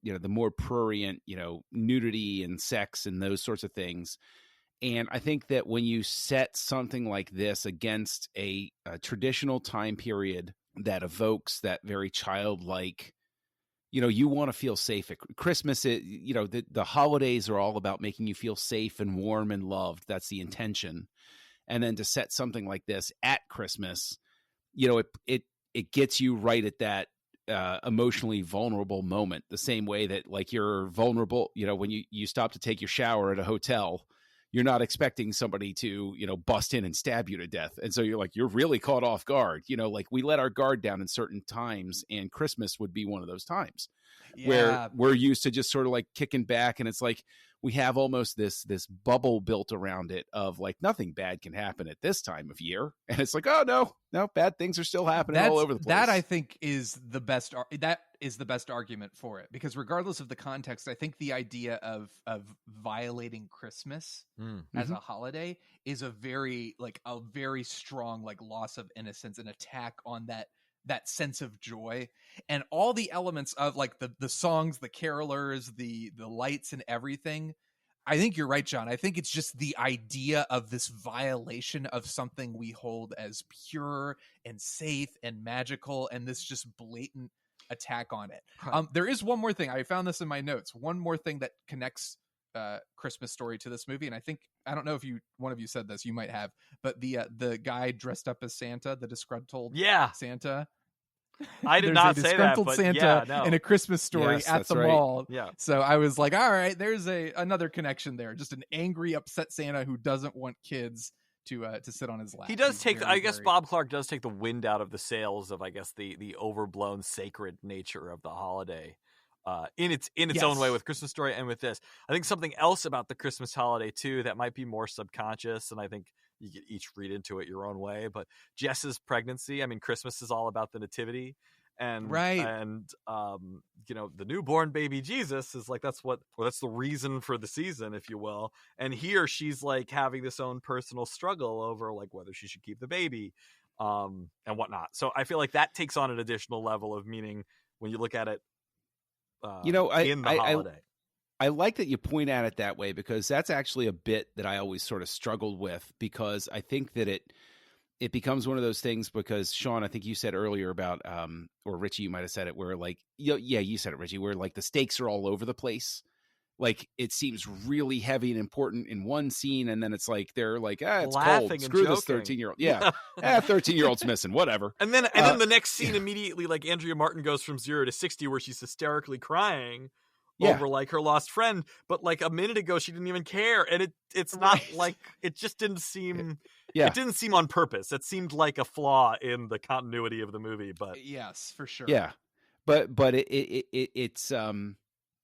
the more prurient, nudity and sex and those sorts of things. And I think that when you set something like this against a traditional time period that evokes that very childlike, you want to feel safe at Christmas. The holidays are all about making you feel safe and warm and loved. That's the intention. And then to set something like this at Christmas, it gets you right at that emotionally vulnerable moment, the same way that, like, you're vulnerable, when you stop to take your shower at a hotel, you're not expecting somebody to, bust in and stab you to death. And so you're really caught off guard. Like, we let our guard down in certain times, and Christmas would be one of those times where we're used to just sort of like kicking back. And it's like, we have almost this bubble built around it of, like, nothing bad can happen at this time of year. And it's like, oh no, bad things are still happening all over the place. That, I think, is the best argument for it, because regardless of the context, I think the idea of violating Christmas as a holiday is a very strong, like, loss of innocence, an attack on that that sense of joy, and all the elements of like the songs, the carolers, the lights and everything. I think you're right, John. I think it's just the idea of this violation of something we hold as pure and safe and magical, and this just blatant attack on it. There is one more thing. I found this in my notes. One more thing that connects Christmas Story to this movie, and I don't know if one of you said this, you might have, but the guy dressed up as Santa, the disgruntled Santa. I did not say that, but Santa in A Christmas Story at the mall. Yeah. So I was like, all right, there's another connection there. Just an angry, upset Santa who doesn't want kids to sit on his lap. He does I guess Bob Clark does take the wind out of the sails of, I guess, the overblown sacred nature of the holiday. In its own way with Christmas Story and with this. I think something else about the Christmas holiday too that might be more subconscious, and I think you can each read into it your own way, but Jess's pregnancy, I mean, Christmas is all about the nativity, and the newborn baby Jesus is like, that's the reason for the season, if you will. And here she's like having this own personal struggle over like whether she should keep the baby and whatnot. So I feel like that takes on an additional level of meaning when you look at it in the holiday. I like that you point at it that way, because that's actually a bit that I always sort of struggled with, because I think that it becomes one of those things, because Shawn, I think you said earlier about, or Richie, you might've said it, where like, you said it, Richie, where like the stakes are all over the place. Like it seems really heavy and important in one scene, and then it's like they're like, it's laughing cold. Screw this 13-year-old. Yeah, 13-year-old's missing. Whatever. And then the next scene immediately, like Andrea Martin goes from 0 to 60, where she's hysterically crying over like her lost friend, but like a minute ago she didn't even care, and it's not like, it just didn't seem. It didn't seem on purpose. It seemed like a flaw in the continuity of the movie. But yes, for sure. Yeah, but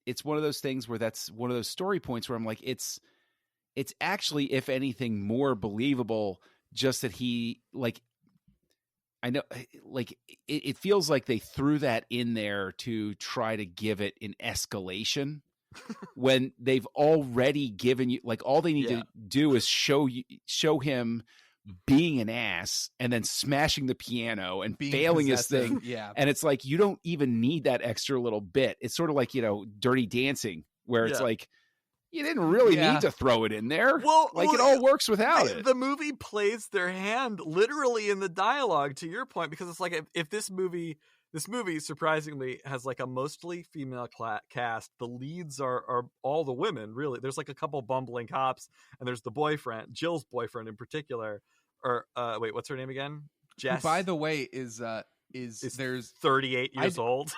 it's one of those things where that's one of those story points where I'm like, it's actually, if anything, more believable, just that he, like, I know, like, it feels like they threw that in there to try to give it an escalation when they've already given you, like, all they need to do is show him being an ass and then smashing the piano and being failing possessive. his thing. Yeah. And it's like, you don't even need that extra little bit. It's sort of like, Dirty Dancing, where it's like, you didn't really need to throw it in there. Well, it all works without it. The movie plays their hand literally in the dialogue, to your point, because it's like, if this movie surprisingly has like a mostly female cast, the leads are all the women, really. There's like a couple bumbling cops, and there's the boyfriend, Jill's boyfriend in particular, or wait, what's her name again? Jess. Who, by the way, is there's 38 years old.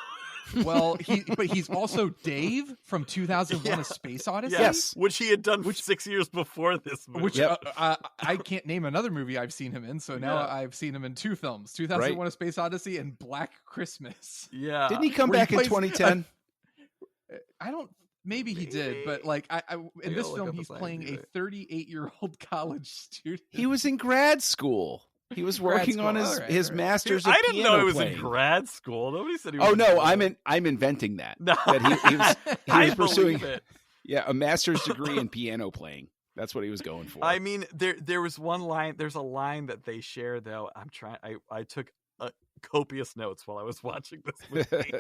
Well, he's also Dave from 2001: A Space Odyssey. Yes, which he had done 6 years before this movie. Which I can't name another movie I've seen him in. So now I've seen him in two films: 2001: A Space Odyssey and Black Christmas. Yeah, didn't he come back in 2010? I don't. Maybe he did, but like in this film, he's playing a 38-year-old college student. He was in grad school. He was working on his master's. Dude, I didn't know he was playing. in grad school. Nobody said he was. Oh no, I'm inventing that. No, that he was pursuing it. Yeah, a master's degree in piano playing. That's what he was going for. I mean, there was one line. There's a line that they share though. I took copious notes while I was watching this movie.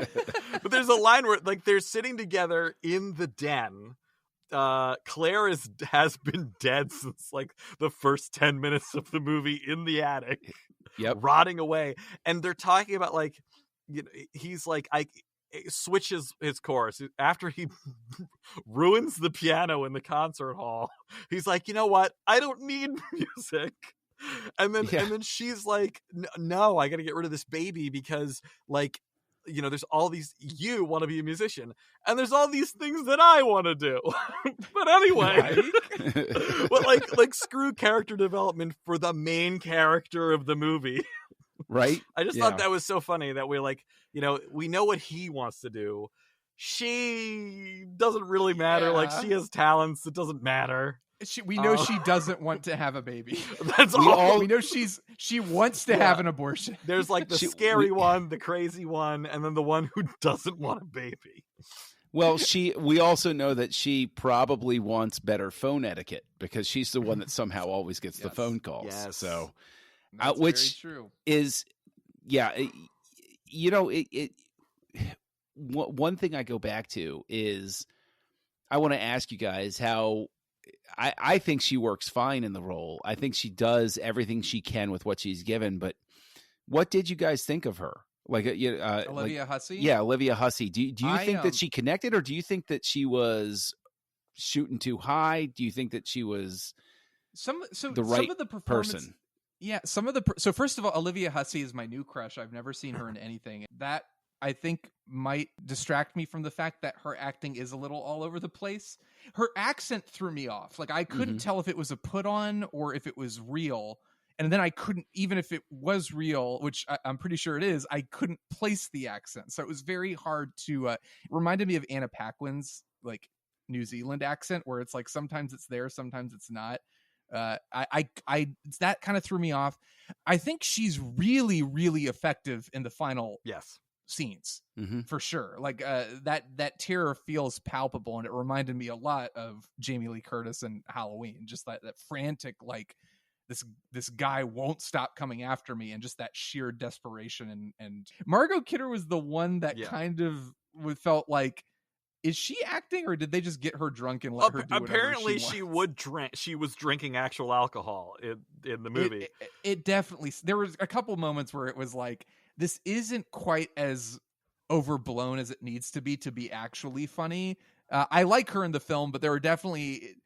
But there's a line where like they're sitting together in the den. Claire has been dead since like the first 10 minutes of the movie in the attic, rotting away, and they're talking about like, he's like, I switches his course after he ruins the piano in the concert hall. He's like, you know what, I don't need music. And then she's like, no, I gotta get rid of this baby because like, there's all these, you want to be a musician, and there's all these things that I want to do. But anyway, but like screw character development for the main character of the movie. Right. I just thought that was so funny that we're like, we know what he wants to do. She doesn't really matter. Like she has talents. It doesn't matter. We know she doesn't want to have a baby. That's all. We know she wants to have an abortion. There's like the scary one, the crazy one, and then the one who doesn't want a baby. Well, we also know that she probably wants better phone etiquette because she's the one that somehow always gets the phone calls. Yes. So, That's which very true. is, one thing I go back to is I want to ask you guys how I think she works fine in the role. I think she does everything she can with what she's given. But what did you guys think of her? Olivia Hussey? Yeah, Olivia Hussey. Do you think that um, she connected, or do you think that she was shooting too high? Do you think that she was some the right some of the performance, person? Yeah, some of the so first of all, Olivia Hussey is my new crush. I've never seen her in anything. That I think might distract me from the fact that her acting is a little all over the place. Her accent threw me off. Like I couldn't tell if it was a put on or if it was real. And then I couldn't, even if it was real, which I'm pretty sure it is, I couldn't place the accent. So it was very hard to, it reminded me of Anna Paquin's like New Zealand accent, where it's like, sometimes it's there, sometimes it's not. That kind of threw me off. I think she's really, really effective in the final scenes for sure. Like that terror feels palpable, and it reminded me a lot of Jamie Lee Curtis in Halloween. Just that frantic, like this guy won't stop coming after me, and just that sheer desperation. And Margot Kidder was the one that kind of felt like, is she acting, or did they just get her drunk and let her do whatever apparently she would drink. She was drinking actual alcohol in the movie. It definitely, there was a couple moments where it was like, this isn't quite as overblown as it needs to be actually funny. I like her in the film, but there were definitely,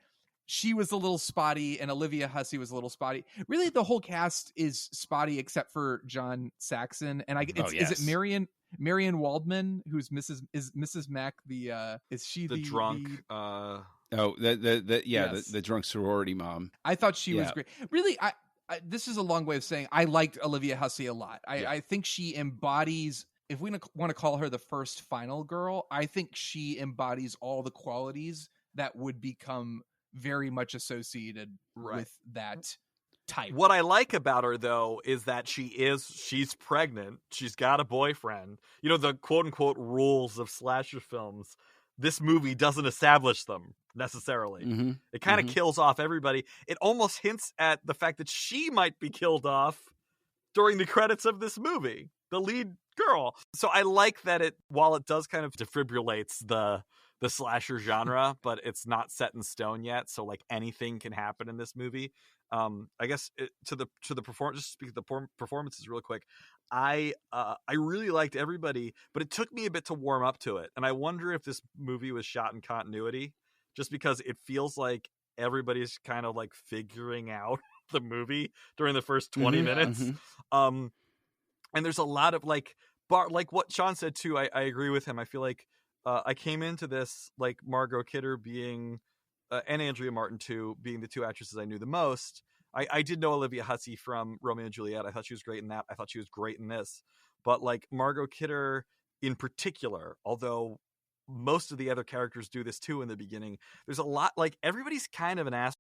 she was a little spotty, and Olivia Hussey was a little spotty. Really, the whole cast is spotty except for John Saxon, and is it Marion Waldman, who's Mrs. Mack? Is she the drunk? The drunk sorority mom. I thought she was great. Really, I this is a long way of saying I liked Olivia Hussey a lot. I think she embodies, if we want to call her the first final girl, I think she embodies all the qualities that would become very much associated with that type. What I like about her, though, is that she's pregnant. She's got a boyfriend. You know, the quote unquote rules of slasher films. This movie doesn't establish them necessarily. It kind of kills off everybody. It almost hints at the fact that she might be killed off during the credits of this movie, the lead girl. So I like that while it does kind of defibrillates the slasher genre, but it's not set in stone yet. So like anything can happen in this movie. I guess to the performance, just to speak of the performances real quick, I really liked everybody, but it took me a bit to warm up to it. And I wonder if this movie was shot in continuity, just because it feels like everybody's kind of like figuring out the movie during the first 20 minutes. And there's a lot of like what Shawn said too. I agree with him. I feel like I came into this like Margot Kidder being and Andrea Martin too being the two actresses I knew the most. I did know Olivia Hussey from Romeo and Juliet. I thought she was great in that. I thought she was great in this. But like Margot Kidder in particular, although most of the other characters do this too in the beginning, there's a lot, like everybody's kind of an ass,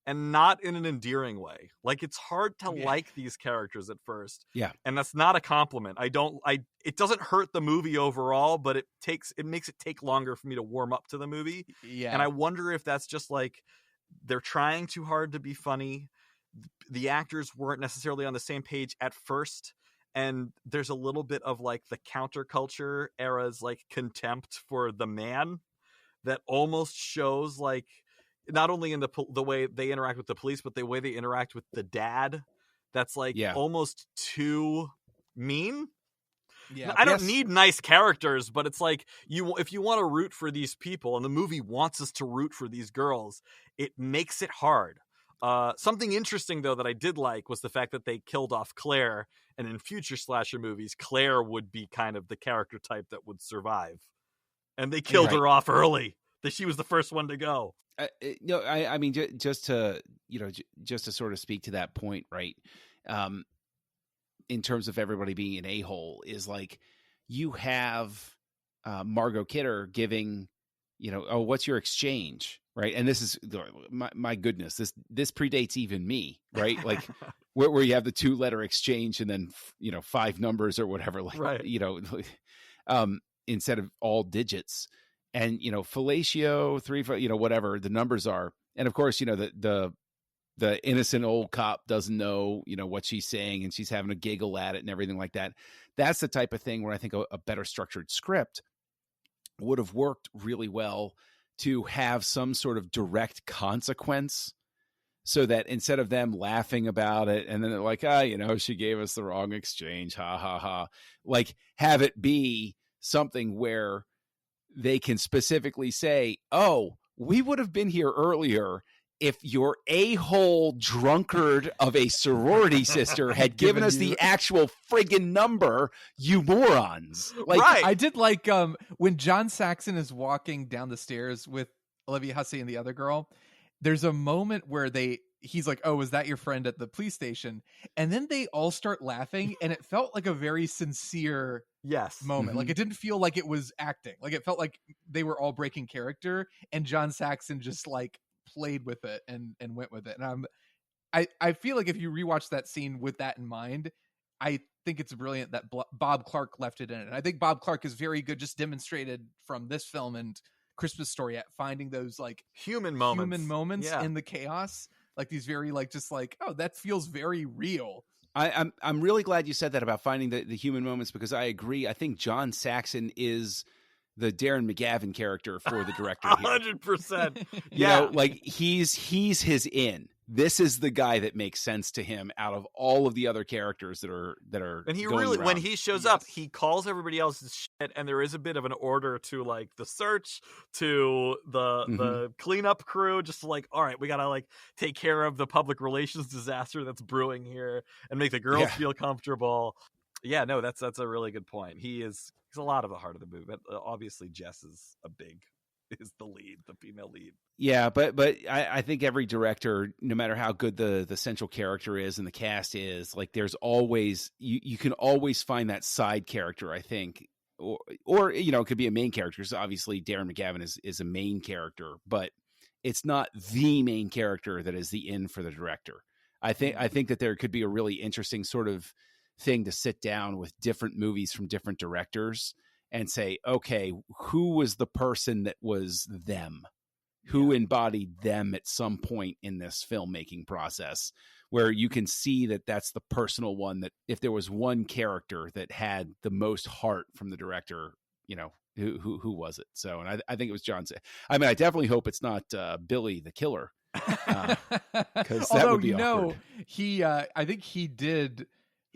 and not in an endearing way. Like it's hard to like these characters at first. Yeah. And that's not a compliment. It doesn't hurt the movie overall, but it makes it take longer for me to warm up to the movie. Yeah. And I wonder if that's just like, they're trying too hard to be funny. The actors weren't necessarily on the same page at first. And there's a little bit of like the counterculture era's like contempt for the man that almost shows like, not only in the way they interact with the police, but the way they interact with the dad. That's like almost too mean. Yeah, I don't need nice characters, but it's like if you want to root for these people, and the movie wants us to root for these girls, it makes it hard. Something interesting though that I did like was the fact that they killed off Claire, and in future slasher movies, Claire would be kind of the character type that would survive, and they killed her off early. That she was the first one to go. I mean, just to sort of speak to that point, right? In terms of everybody being an a-hole, is like you have Margot Kidder giving, what's your exchange, right? And this is my goodness, this predates even me, right? Like where you have the 2-letter exchange and then 5 numbers or whatever, like instead of all digits. And, fellatio, 3, whatever the numbers are. And of course, the the innocent old cop doesn't know, what she's saying, and she's having a giggle at it and everything like that. That's the type of thing where I think a better structured script would have worked really well to have some sort of direct consequence, so that instead of them laughing about it and then they're like, she gave us the wrong exchange, ha ha ha, like have it be something where they can specifically say, oh, we would have been here earlier if your a-hole drunkard of a sorority sister had given us the actual friggin' number, you morons. Like, right. I did like when John Saxon is walking down the stairs with Olivia Hussey and the other girl, there's a moment where he's like, oh, was that your friend at the police station? And then they all start laughing, and it felt like a very sincere moment. Mm-hmm. Like, it didn't feel like it was acting. Like, it felt like they were all breaking character, and John Saxon just like played with it and went with it. And I feel like if you rewatch that scene with that in mind, I think it's brilliant that Bob Clark left it in. And I think Bob Clark is very good, just demonstrated from this film and Christmas Story, at finding those like human moments in the chaos, like these very like, just like, oh, that feels very real. I'm really glad you said that about finding the human moments, because I agree. I think John Saxon is the Darren McGavin character for the director here. 100%. Like he's his in. This is the guy that makes sense to him out of all of the other characters that are. And he going really, around. when he shows up, he calls everybody else's shit, and there is a bit of an order to like the search, to the cleanup crew, just like, all right, we gotta like take care of the public relations disaster that's brewing here and make the girls feel comfortable. Yeah, no, that's a really good point. He's a lot of the heart of the movie, but obviously Jess is the lead, the female lead. Yeah, but I think every director, no matter how good the central character is and the cast is, like there's always you can always find that side character, I think, or it could be a main character. So obviously Darren McGavin is a main character, but it's not the main character that is the in for the director. I think that there could be a really interesting sort of thing to sit down with different movies from different directors and say, okay, who was the person that was them? Who embodied them at some point in this filmmaking process, where you can see that that's the personal one, that if there was one character that had the most heart from the director, who was it? So, and I think it was John. I mean, I definitely hope it's not Billy the Killer. Because that would be awkward. I think he did,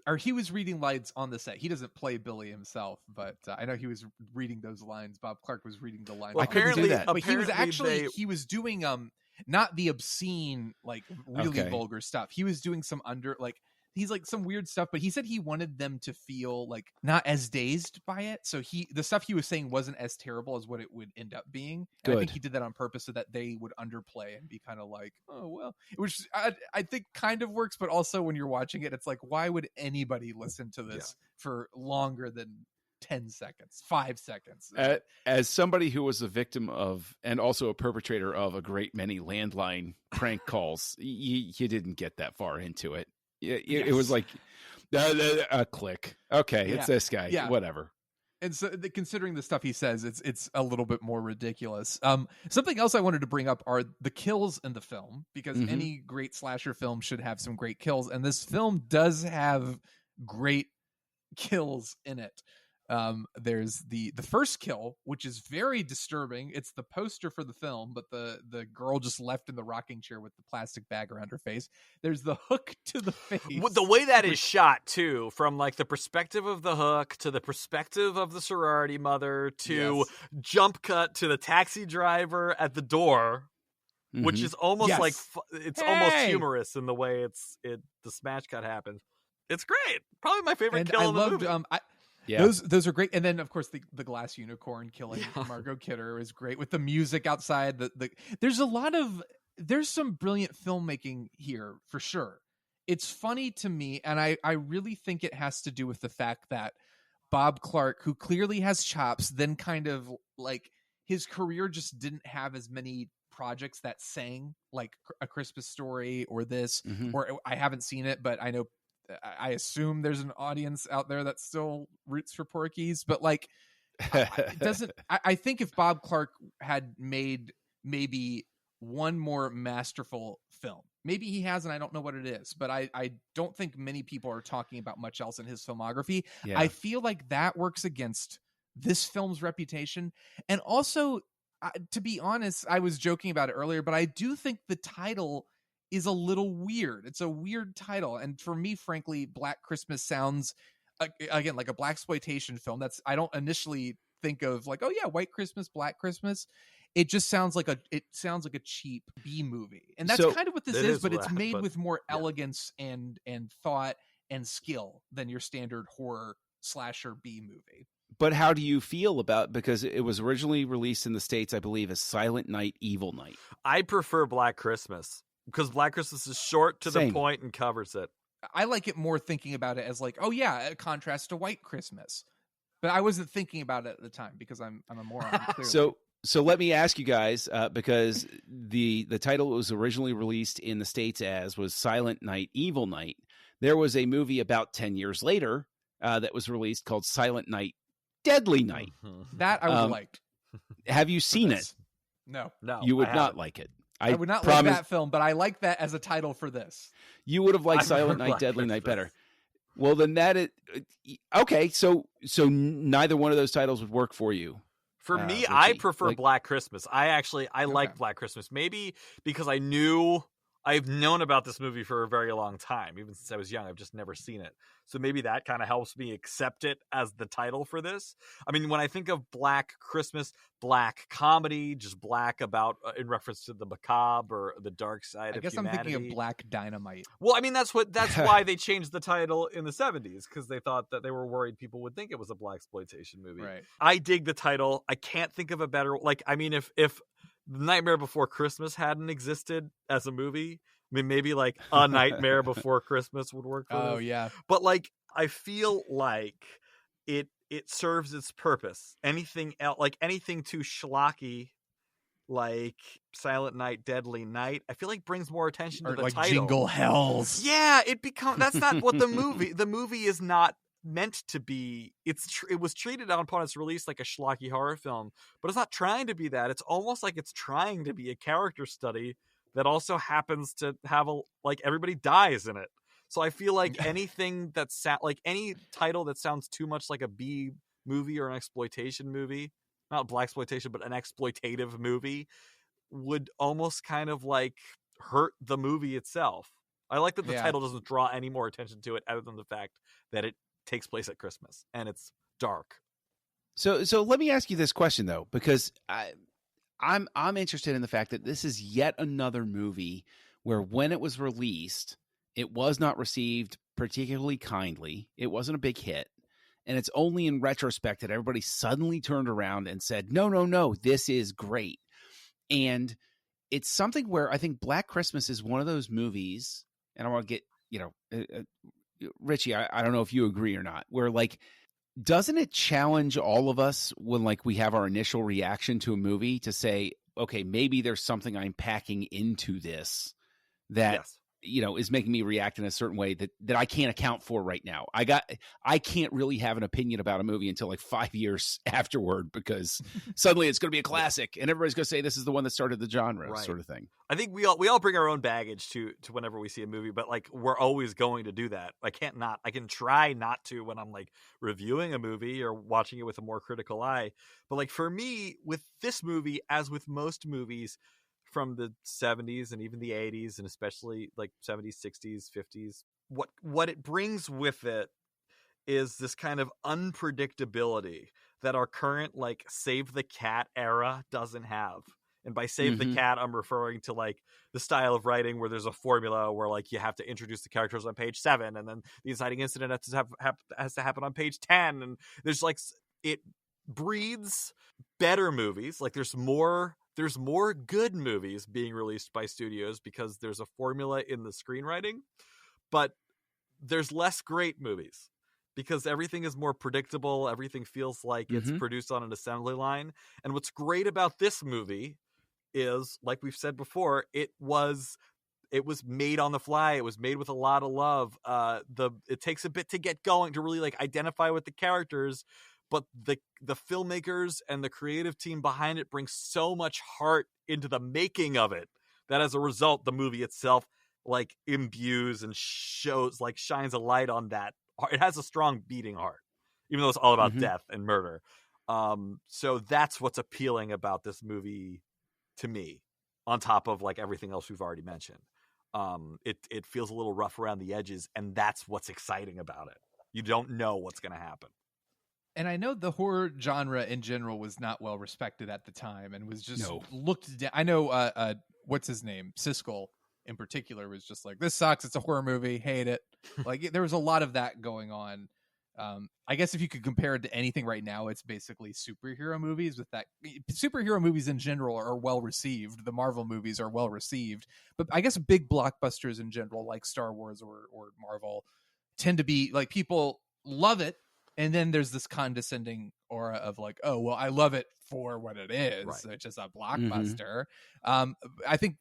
or he was reading lines on the set. He doesn't play Billy himself, but I know he was reading those lines. Bob Clark was reading the lines. Well, I couldn't do that. But he was actually he was doing not the obscene, like really vulgar stuff. He was doing some he's like some weird stuff, but he said he wanted them to feel like not as dazed by it. So the stuff he was saying wasn't as terrible as what it would end up being. And I think he did that on purpose so that they would underplay and be kind of like, oh, well, which I think kind of works. But also when you're watching it, it's like, why would anybody listen to this for longer than 10 seconds, 5 seconds? As somebody who was a victim of, and also a perpetrator of, a great many landline prank calls, you didn't get that far into it. It was like a click. Okay, it's this guy. Yeah. Whatever. And so, considering the stuff he says, it's a little bit more ridiculous. Something else I wanted to bring up are the kills in the film, because any great slasher film should have some great kills, and this film does have great kills in it. There's the first kill, which is very disturbing. It's the poster for the film, but the girl just left in the rocking chair with the plastic bag around her face. There's the hook to the face. The way that is shot too, from like the perspective of the hook to the perspective of the sorority mother to jump cut to the taxi driver at the door, which is almost like it's almost humorous in the way the smash cut happens. It's great. Probably my favorite kill in the movie. Yeah. Those are great. And then, of course, the glass unicorn killing Margot Kidder is great with the music outside. There's some brilliant filmmaking here for sure. It's funny to me, and I really think it has to do with the fact that Bob Clark, who clearly has chops, then kind of like his career just didn't have as many projects that sang like A Christmas Story or this, or I haven't seen it, but I assume there's an audience out there that still roots for Porky's, but like, it doesn't. I think if Bob Clark had made maybe one more masterful film, Maybe he has, and I don't know what it is, but I don't think many people are talking about much else in his filmography. Yeah. I feel like that works against this film's reputation. And also, to be honest, I was joking about it earlier, but I do think the title is a little weird. It's a weird title. And for me, frankly, Black Christmas sounds, again, like a blaxploitation film. I don't initially think of like, oh yeah, White Christmas, Black Christmas. It just sounds like a cheap B movie. And that's kind of what this is, but it's made with more elegance and thought and skill than your standard horror slasher B movie. But how do you feel about, because it was originally released in the States, I believe, as Silent Night, Evil Night. I prefer Black Christmas because Black Christmas is short to the point and covers it. I like it more thinking about it as like, oh yeah, a contrast to White Christmas. But I wasn't thinking about it at the time because I'm a moron. Clearly. So let me ask you guys, because the title it was originally released in the States as was Silent Night, Evil Night. There was a movie about 10 years later that was released called Silent Night, Deadly Night. That I would have liked. Have you seen it? No. You would not like it. I would not like that film, but I like that as a title for this. You would have liked Silent Night, Deadly Night better. Well, then okay. So neither one of those titles would work for you. For me, Richie. I prefer Black Christmas. I like Black Christmas. Maybe because I've known about this movie for a very long time. Even since I was young, I've just never seen it. So maybe that kind of helps me accept it as the title for this. I mean, when I think of Black Christmas, black comedy, just black about in reference to the macabre or the dark side of humanity. I guess I'm thinking of Black Dynamite. Well, I mean, that's why they changed the title in the 70s, because they thought that they were worried people would think it was a blaxploitation movie. Right. I dig the title. I can't think of a better, like, I mean, if Nightmare Before Christmas hadn't existed as a movie, I mean, maybe like A Nightmare Before Christmas would work for this. Yeah. But like, I feel like it serves its purpose. Anything else, like anything too schlocky, like Silent Night, Deadly Night, I feel like brings more attention to the like title. Jingle Hells. Yeah, that's not what the movie is not meant to be. It was treated upon its release like a schlocky horror film, but it's not trying to be that. It's almost like it's trying to be a character study that also happens to have like everybody dies in it. So I feel like anything that's like any title that sounds too much like a B movie or an exploitation movie, not blaxploitation, but an exploitative movie, would almost kind of like hurt the movie itself. I like that the title doesn't draw any more attention to it other than the fact that it takes place at Christmas and it's dark. So let me ask you this question though, because I'm interested in the fact that this is yet another movie where when it was released, it was not received particularly kindly. It wasn't a big hit. And it's only in retrospect that everybody suddenly turned around and said, no, this is great. And it's something where I think Black Christmas is one of those movies, and I want to get, Richie, I don't know if you agree or not, where like, doesn't it challenge all of us when like we have our initial reaction to a movie to say, okay, maybe there's something I'm packing into this that, is making me react in a certain way that I can't account for right now. I can't really have an opinion about a movie until like 5 years afterward, because suddenly it's going to be a classic and everybody's going to say this is the one that started the genre, sort of thing. I think we all bring our own baggage to whenever we see a movie, but like we're always going to do that. I can try not to when I'm like reviewing a movie or watching it with a more critical eye. But like for me, with this movie, as with most movies from the 70s and even the 80s, and especially like 70s, 60s, 50s, what it brings with it is this kind of unpredictability that our current like Save the Cat era doesn't have. And by Save the Cat, I'm referring to like the style of writing where there's a formula where like you have to introduce the characters on page 7, and then the inciting incident has to happen on page 10, and there's like it breeds better movies. Like there's more good movies being released by studios because there's a formula in the screenwriting, but there's less great movies because everything is more predictable. Everything feels like it's produced on an assembly line. And what's great about this movie is, like we've said before, it was made on the fly. It was made with a lot of love. It takes a bit to get going, to really like identify with the characters, but the filmmakers and the creative team behind it bring so much heart into the making of it that as a result, the movie itself like imbues and shows, like shines a light on that. It has a strong beating heart, even though it's all about death and murder. So that's what's appealing about this movie to me, on top of like everything else we've already mentioned. It feels a little rough around the edges, and that's what's exciting about it. You don't know what's going to happen. And I know the horror genre in general was not well respected at the time and was just looked down. I know, what's his name? Siskel in particular was just like, this sucks. It's a horror movie. Hate it. Like there was a lot of that going on. I guess if you could compare it to anything right now, it's basically superhero movies. With that, superhero movies in general are well received. The Marvel movies are well received, but I guess big blockbusters in general, like Star Wars or Marvel, tend to be like people love it. And then there's this condescending aura of like, oh, well, I love it for what it is, which is a blockbuster. I think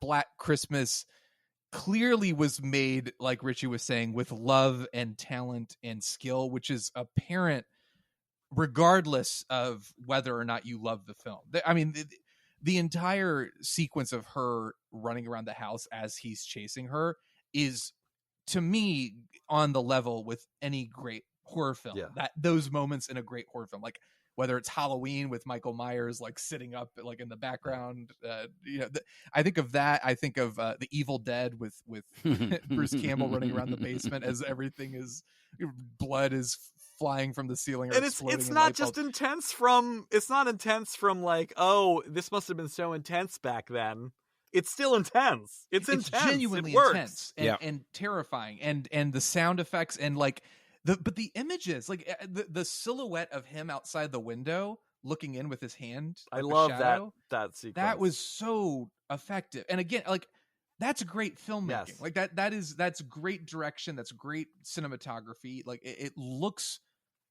Black Christmas clearly was made, like Richie was saying, with love and talent and skill, which is apparent regardless of whether or not you love the film. I mean, the entire sequence of her running around the house as he's chasing her is, to me, on the level with any great horror film. That those moments in a great horror film, like whether it's Halloween with Michael Myers like sitting up like in the background, I think of that. I think of The Evil Dead with Bruce Campbell running around the basement as everything is blood is flying from the ceiling, and it's not just intense from like, oh, this must have been so intense back then. It's still intense. It's intense. Genuinely intense and terrifying, and the sound effects and like. But the images, like the silhouette of him outside the window looking in with his hand, I love that sequence. That was so effective. And again, like that's great filmmaking. Yes. Like that's great direction. That's great cinematography. Like it looks,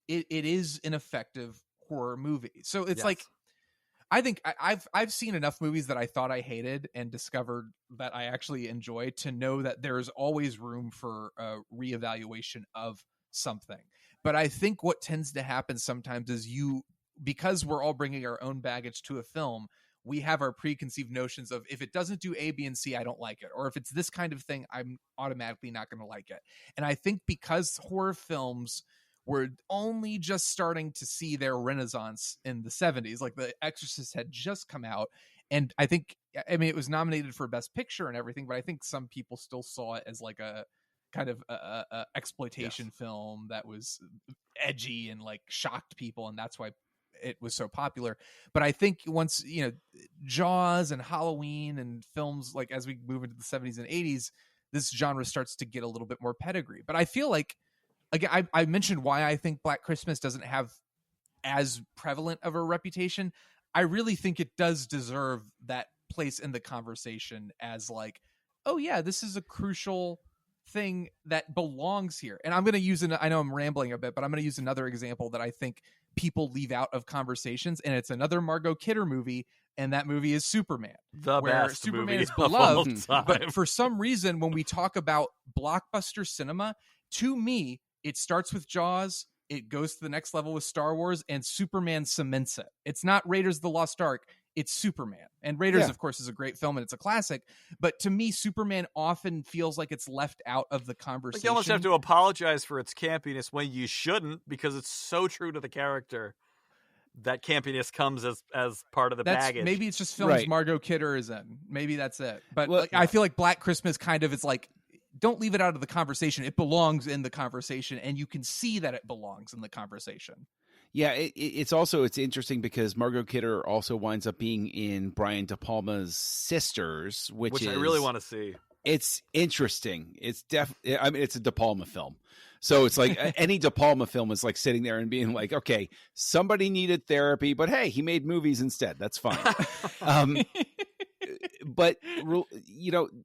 it is an effective horror movie. So it's like, I think I've seen enough movies that I thought I hated and discovered that I actually enjoy to know that there's always room for a reevaluation of something. But I think what tends to happen sometimes is because we're all bringing our own baggage to a film, we have our preconceived notions of if it doesn't do A, B, and C, I don't like it. Or if it's this kind of thing, I'm automatically not going to like it. And I think because horror films were only just starting to see their renaissance in the 70s, like The Exorcist had just come out. And I think, I mean, it was nominated for Best Picture and everything, but I think some people still saw it as like a kind of a exploitation film that was edgy and like shocked people, and that's why it was so popular. But I think once Jaws and Halloween and films like as we move into the 70s and 80s, this genre starts to get a little bit more pedigree. But I feel like, again, I mentioned why I think Black Christmas doesn't have as prevalent of a reputation. I really think it does deserve that place in the conversation as like, oh yeah, this is a crucial thing that belongs here. And I'm going to use I know I'm rambling a bit, but I'm going to use another example that I think people leave out of conversations, and it's another Margot Kidder movie, and that movie is Superman. The best Superman movie is beloved, of all time. but for some reason when we talk about blockbuster cinema, to me it starts with Jaws, it goes to the next level with Star Wars, and Superman cements it. It's not Raiders of the Lost Ark, it's Superman. And Raiders, of course, is a great film and it's a classic. But to me, Superman often feels like it's left out of the conversation. Like you almost have to apologize for its campiness when you shouldn't, because it's so true to the character that campiness comes as part of the baggage. Maybe it's just films Margot Kidder is in. Maybe that's it. But I feel like Black Christmas kind of is like, don't leave it out of the conversation. It belongs in the conversation, and you can see that it belongs in the conversation. Yeah, it's interesting because Margot Kidder also winds up being in Brian De Palma's Sisters, which I really want to see. It's interesting. It's it's a De Palma film. So it's like any De Palma film is like sitting there and being like, okay, somebody needed therapy, but hey, he made movies instead. That's fine. But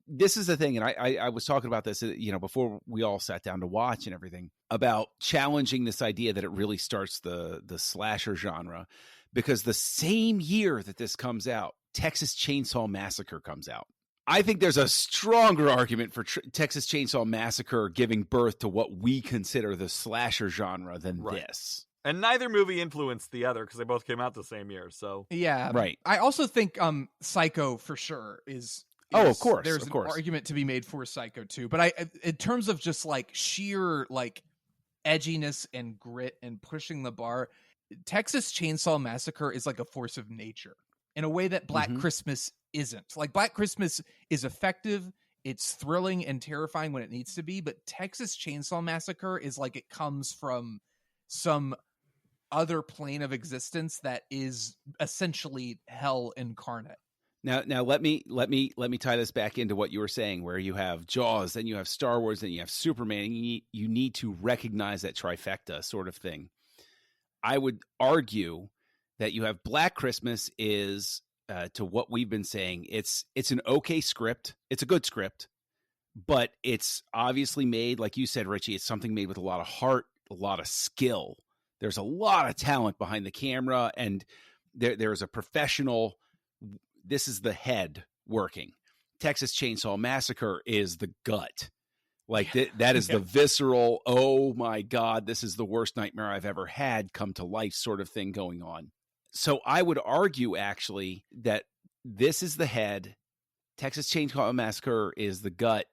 this is the thing, and I was talking about this, before we all sat down to watch and everything, about challenging this idea that it really starts the slasher genre, because the same year that this comes out, Texas Chainsaw Massacre comes out. I think there's a stronger argument for Texas Chainsaw Massacre giving birth to what we consider the slasher genre than this. And neither movie influenced the other because they both came out the same year. So yeah, right. I also think Psycho for sure is Oh, of course, there's of course. an argument to be made for Psycho 2, but in terms of just like sheer like edginess and grit and pushing the bar, Texas Chainsaw Massacre is like a force of nature in a way that Black Christmas isn't. Like Black Christmas is effective, it's thrilling and terrifying when it needs to be, but Texas Chainsaw Massacre is like it comes from some other plane of existence that is essentially hell incarnate. Now let me tie this back into what you were saying, where you have Jaws, then you have Star Wars, then you have Superman. And you need to recognize that trifecta sort of thing. I would argue that you have Black Christmas is to what we've been saying. It's an okay script. It's a good script, but it's obviously made, like you said, Richie. It's something made with a lot of heart, a lot of skill. There's a lot of talent behind the camera, and there's a professional. This is the head working. Texas Chainsaw Massacre is the gut. Like that is the visceral, oh my God, this is the worst nightmare I've ever had come to life sort of thing going on. So I would argue actually that this is the head, Texas Chainsaw Massacre is the gut,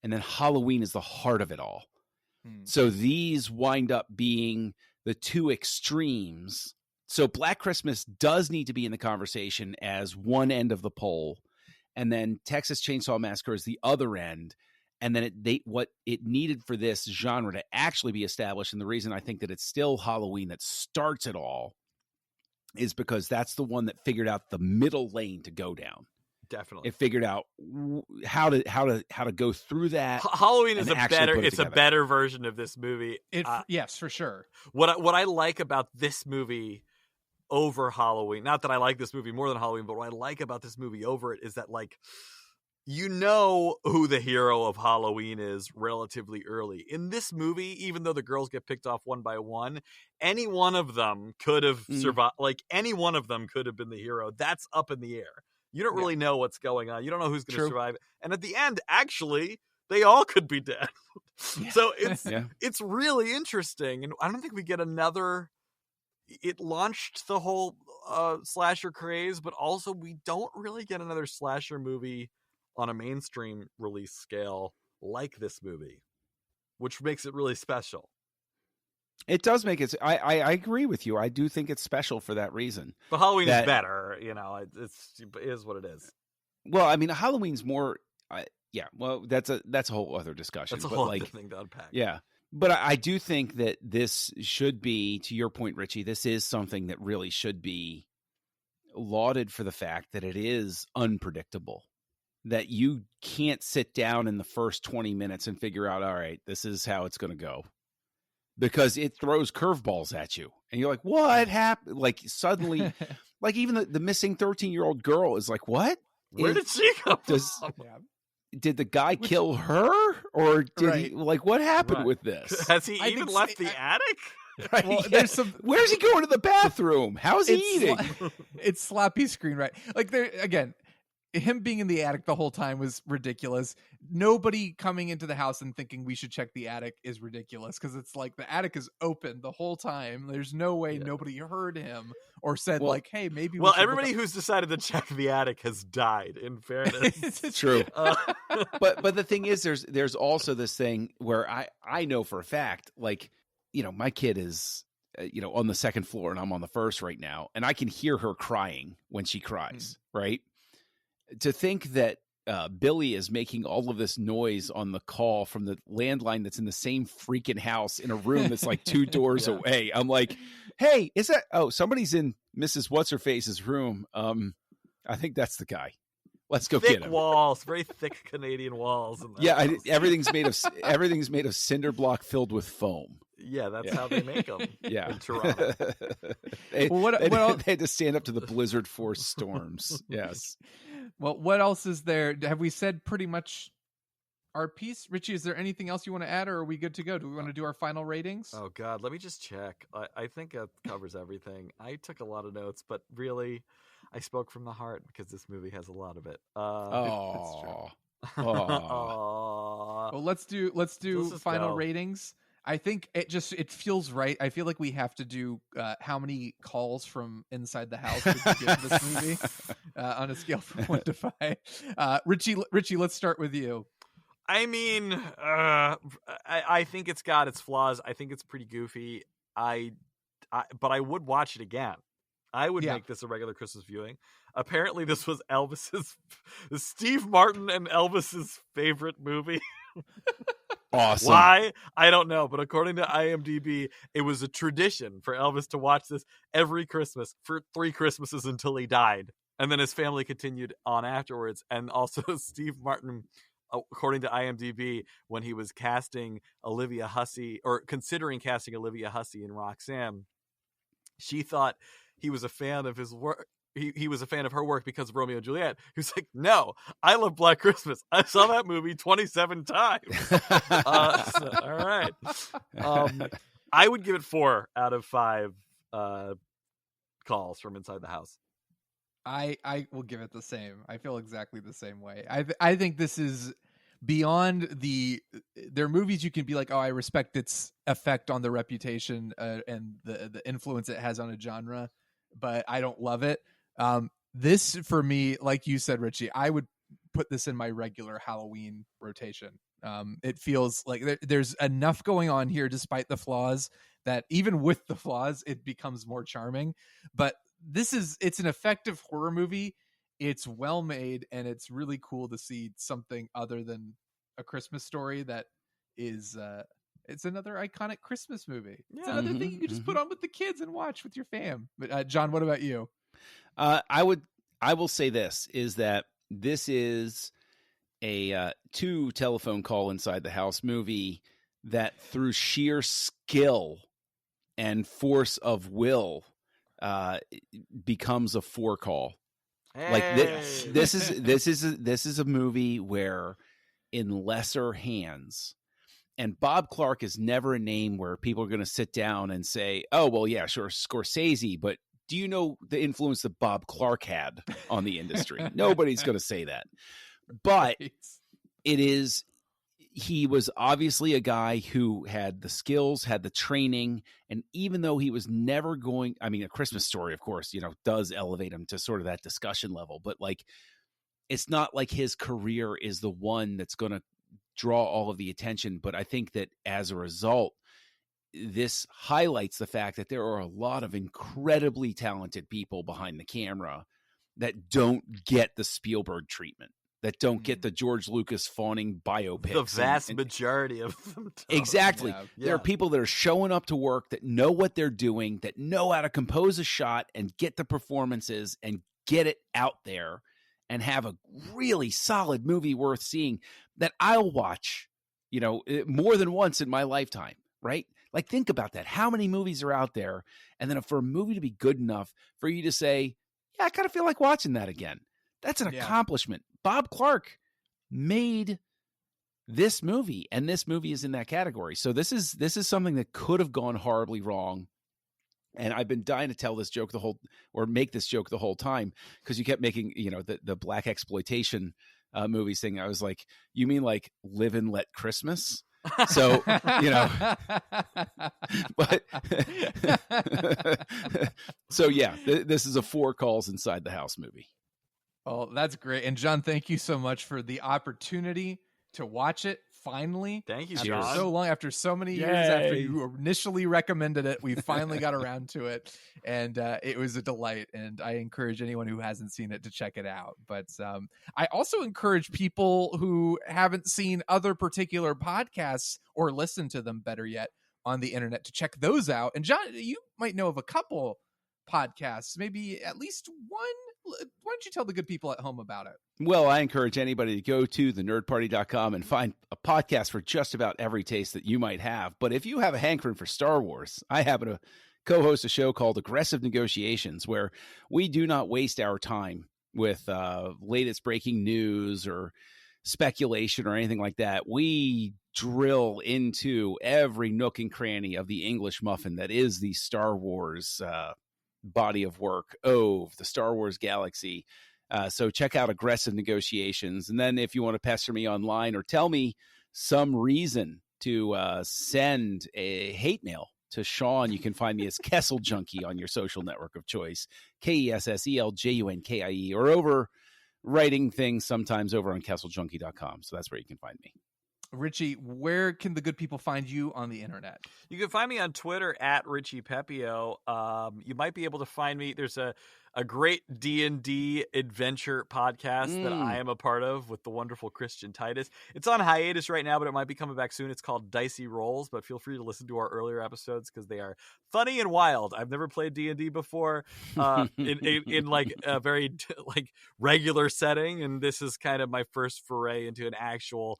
and then Halloween is the heart of it all. So these wind up being the two extremes. So Black Christmas does need to be in the conversation as one end of the pole, and then Texas Chainsaw Massacre is the other end. And then what it needed for this genre to actually be established, and the reason I think that it's still Halloween that starts it all, is because that's the one that figured out the middle lane to go down. Definitely, it figured out how to go through that. Halloween is a better version of this movie. Yes, for sure. What I like about this movie over Halloween, not that I like this movie more than Halloween, but what I like about this movie over it is that, like, you know who the hero of Halloween is relatively early. In this movie, even though the girls get picked off one by one, any one of them could have survived. Like, any one of them could have been the hero. That's up in the air. You don't really know what's going on. You don't know who's going to survive. And at the end, actually, they all could be dead. So it's really interesting. And I don't think we get another... It launched the whole slasher craze, but also we don't really get another slasher movie on a mainstream release scale like this movie, which makes it really special. It does make it. I agree with you. I do think it's special for that reason. But Halloween is better. You know, it is what it is. Well, I mean, Halloween's more. Yeah. Well, that's a whole other discussion. That's a whole other thing to unpack. Yeah. But I do think that this should be, to your point, Richie, this is something that really should be lauded for the fact that it is unpredictable. That you can't sit down in the first 20 minutes and figure out, all right, this is how it's going to go. Because it throws curveballs at you. And you're like, what happened? Like, suddenly, like, even the missing 13-year-old girl is like, what? Where did she come from? Did the guy kill her? Or did he, like, what happened with this? Has he even left the attic? Right? Well, there's where's he going to the bathroom? How is he eating? It's sloppy screenwriting. Like, there again, him being in the attic the whole time was ridiculous. Nobody coming into the house and thinking we should check the attic is ridiculous, because it's like the attic is open the whole time. There's no way nobody heard him or said, like, hey, maybe well, everybody who's decided to check the attic has died, in fairness. It's true. But the thing is, there's also this thing where I know for a fact, like, you know, my kid is on the second floor and I'm on the first right now, and I can hear her crying when she cries, right? To think that Billy is making all of this noise on the call from the landline that's in the same freaking house in a room that's like 2 doors away. I'm like, hey, is that... Oh, somebody's in Mrs. What's-Her-Face's room. I think that's the guy. Let's go get him. Thick walls, very thick Canadian walls. Everything's made of cinder block filled with foam. Yeah, that's how they make them. Yeah, in Toronto. They had to stand up to the blizzard force storms. Yes. Well, what else is there? Have we said pretty much our piece? Richie, is there anything else you want to add, or are we good to go? Do we want to do our final ratings? Oh, God, let me just check. I think that covers everything. I took a lot of notes, but really, I spoke from the heart because this movie has a lot of it. That's true. Well, let's do final ratings. I think it feels right. I feel like we have to do how many calls from inside the house would you give this movie on a scale from 1 to 5. Richie, let's start with you. I mean, I think it's got its flaws. I think it's pretty goofy. But I would watch it again. I would make this a regular Christmas viewing. Apparently, this was Steve Martin and Elvis's favorite movie. Awesome. Why? I don't know. But according to IMDb, it was a tradition for Elvis to watch this every Christmas for 3 Christmases until he died. And then his family continued on afterwards. And also Steve Martin, according to IMDb, when he was casting Olivia Hussey, or considering casting Olivia Hussey in Roxanne, she thought he was a fan of his work. He was a fan of her work because of Romeo and Juliet. He was like, no, I love Black Christmas. I saw that movie 27 times. All right. I would give it 4 out of 5 calls from inside the house. I will give it the same. I feel exactly the same way. I think this is beyond there are movies you can be like, oh, I respect its effect on the reputation and the influence it has on a genre, but I don't love it. This, for me, like you said, Richie, I would put this in my regular Halloween rotation. It feels like there's enough going on here, despite the flaws, that even with the flaws, it becomes more charming. But it's an effective horror movie. It's well made, and it's really cool to see something other than A Christmas Story that is it's another iconic Christmas movie. It's another thing you could just put on with the kids and watch with your fam. But John, what about you? I will say this is that this is a 2 telephone call inside the house movie that through sheer skill and force of will becomes a 4 call. Hey. Like this is a movie where in lesser hands, and Bob Clark is never a name where people are going to sit down and say, oh, well, yeah, sure, Scorsese, but do you know the influence that Bob Clark had on the industry? Nobody's going to say that. But he was obviously a guy who had the skills, had the training, and even though he was never A Christmas Story, of course, does elevate him to sort of that discussion level, but like, it's not like his career is the one that's going to draw all of the attention. But I think that as a result, this highlights the fact that there are a lot of incredibly talented people behind the camera that don't get the Spielberg treatment, that don't get the George Lucas fawning biopics. The vast majority of them don't. Exactly. Yeah. There are people that are showing up to work that know what they're doing, that know how to compose a shot and get the performances and get it out there and have a really solid movie worth seeing that I'll watch, more than once in my lifetime, right? Like, think about that. How many movies are out there? And then for a movie to be good enough for you to say, yeah, I kind of feel like watching that again. That's an accomplishment. Bob Clark made this movie, and this movie is in that category. So this is something that could have gone horribly wrong. And I've been dying to tell this joke make this joke the whole time, because you kept making, the black exploitation movies thing. I was like, you mean like Live and Let Christmas? So, but so yeah, this is a 4 calls inside the house movie. Oh, that's great. And John, thank you so much for the opportunity to watch it. Finally, thank you, after John. so long, after so many years after you initially recommended it, we finally got around to it, and it was a delight. And I encourage anyone who hasn't seen it to check it out. But I also encourage people who haven't seen other particular podcasts or listened to them, better yet, on the internet, to check those out. And John, you might know of a couple podcasts, maybe at least one. Why don't you tell the good people at home about it? Well, I encourage anybody to go to thenerdparty.com and find a podcast for just about every taste that you might have. But if you have a hankering for Star Wars, I happen to co-host a show called Aggressive Negotiations, where we do not waste our time with latest breaking news or speculation or anything like that. We drill into every nook and cranny of the English muffin that is the Star Wars body of work, the Star Wars galaxy. So check out Aggressive Negotiations. And then if you want to pester me online or tell me some reason to send a hate mail to Shawn, you can find me as Kessel Junkie on your social network of choice, KESSELJUNKIE, or over writing things sometimes over on KesselJunkie.com. So that's where you can find me. Richie, where can the good people find you on the internet? You can find me on Twitter at Richie Pepio. You might be able to find me. There's a great D&D adventure podcast that I am a part of with the wonderful Christian Titus. It's on hiatus right now, but it might be coming back soon. It's called Dicey Rolls, but feel free to listen to our earlier episodes because they are funny and wild. I've never played D&D before in like a very like regular setting, and this is kind of my first foray into an actual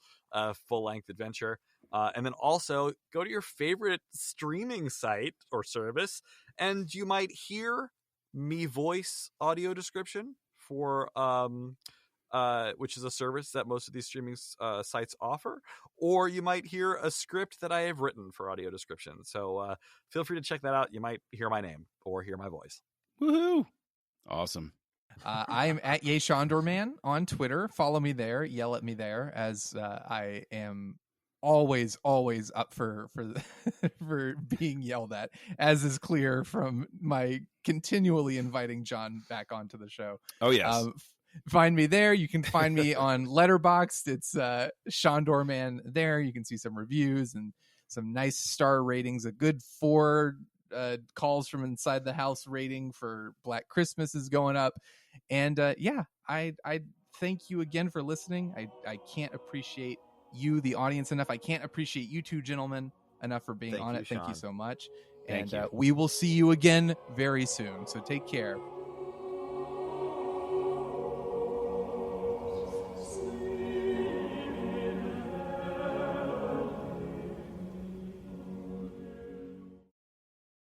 full-length adventure. And then also go to your favorite streaming site or service, and you might hear me voice audio description for which is a service that most of these streaming sites offer, or you might hear a script that I have written for audio description. So feel free to check that out. You might hear my name or hear my voice. Woohoo! Awesome. I am at YayShondorman on Twitter. Follow me there. Yell at me there, as I am always up for for being yelled at, as is clear from my continually inviting John back onto the show. Oh yes. Find me there. You can find me on Letterboxd. It's Shondorman there. You can see some reviews and some nice star ratings. A good 4 calls from inside the house rating for Black Christmas is going up. And I thank you again for listening. I can't appreciate you, the audience, enough. I can't appreciate you two gentlemen enough for being on it. Thank you so much. And we will see you again very soon. So take care.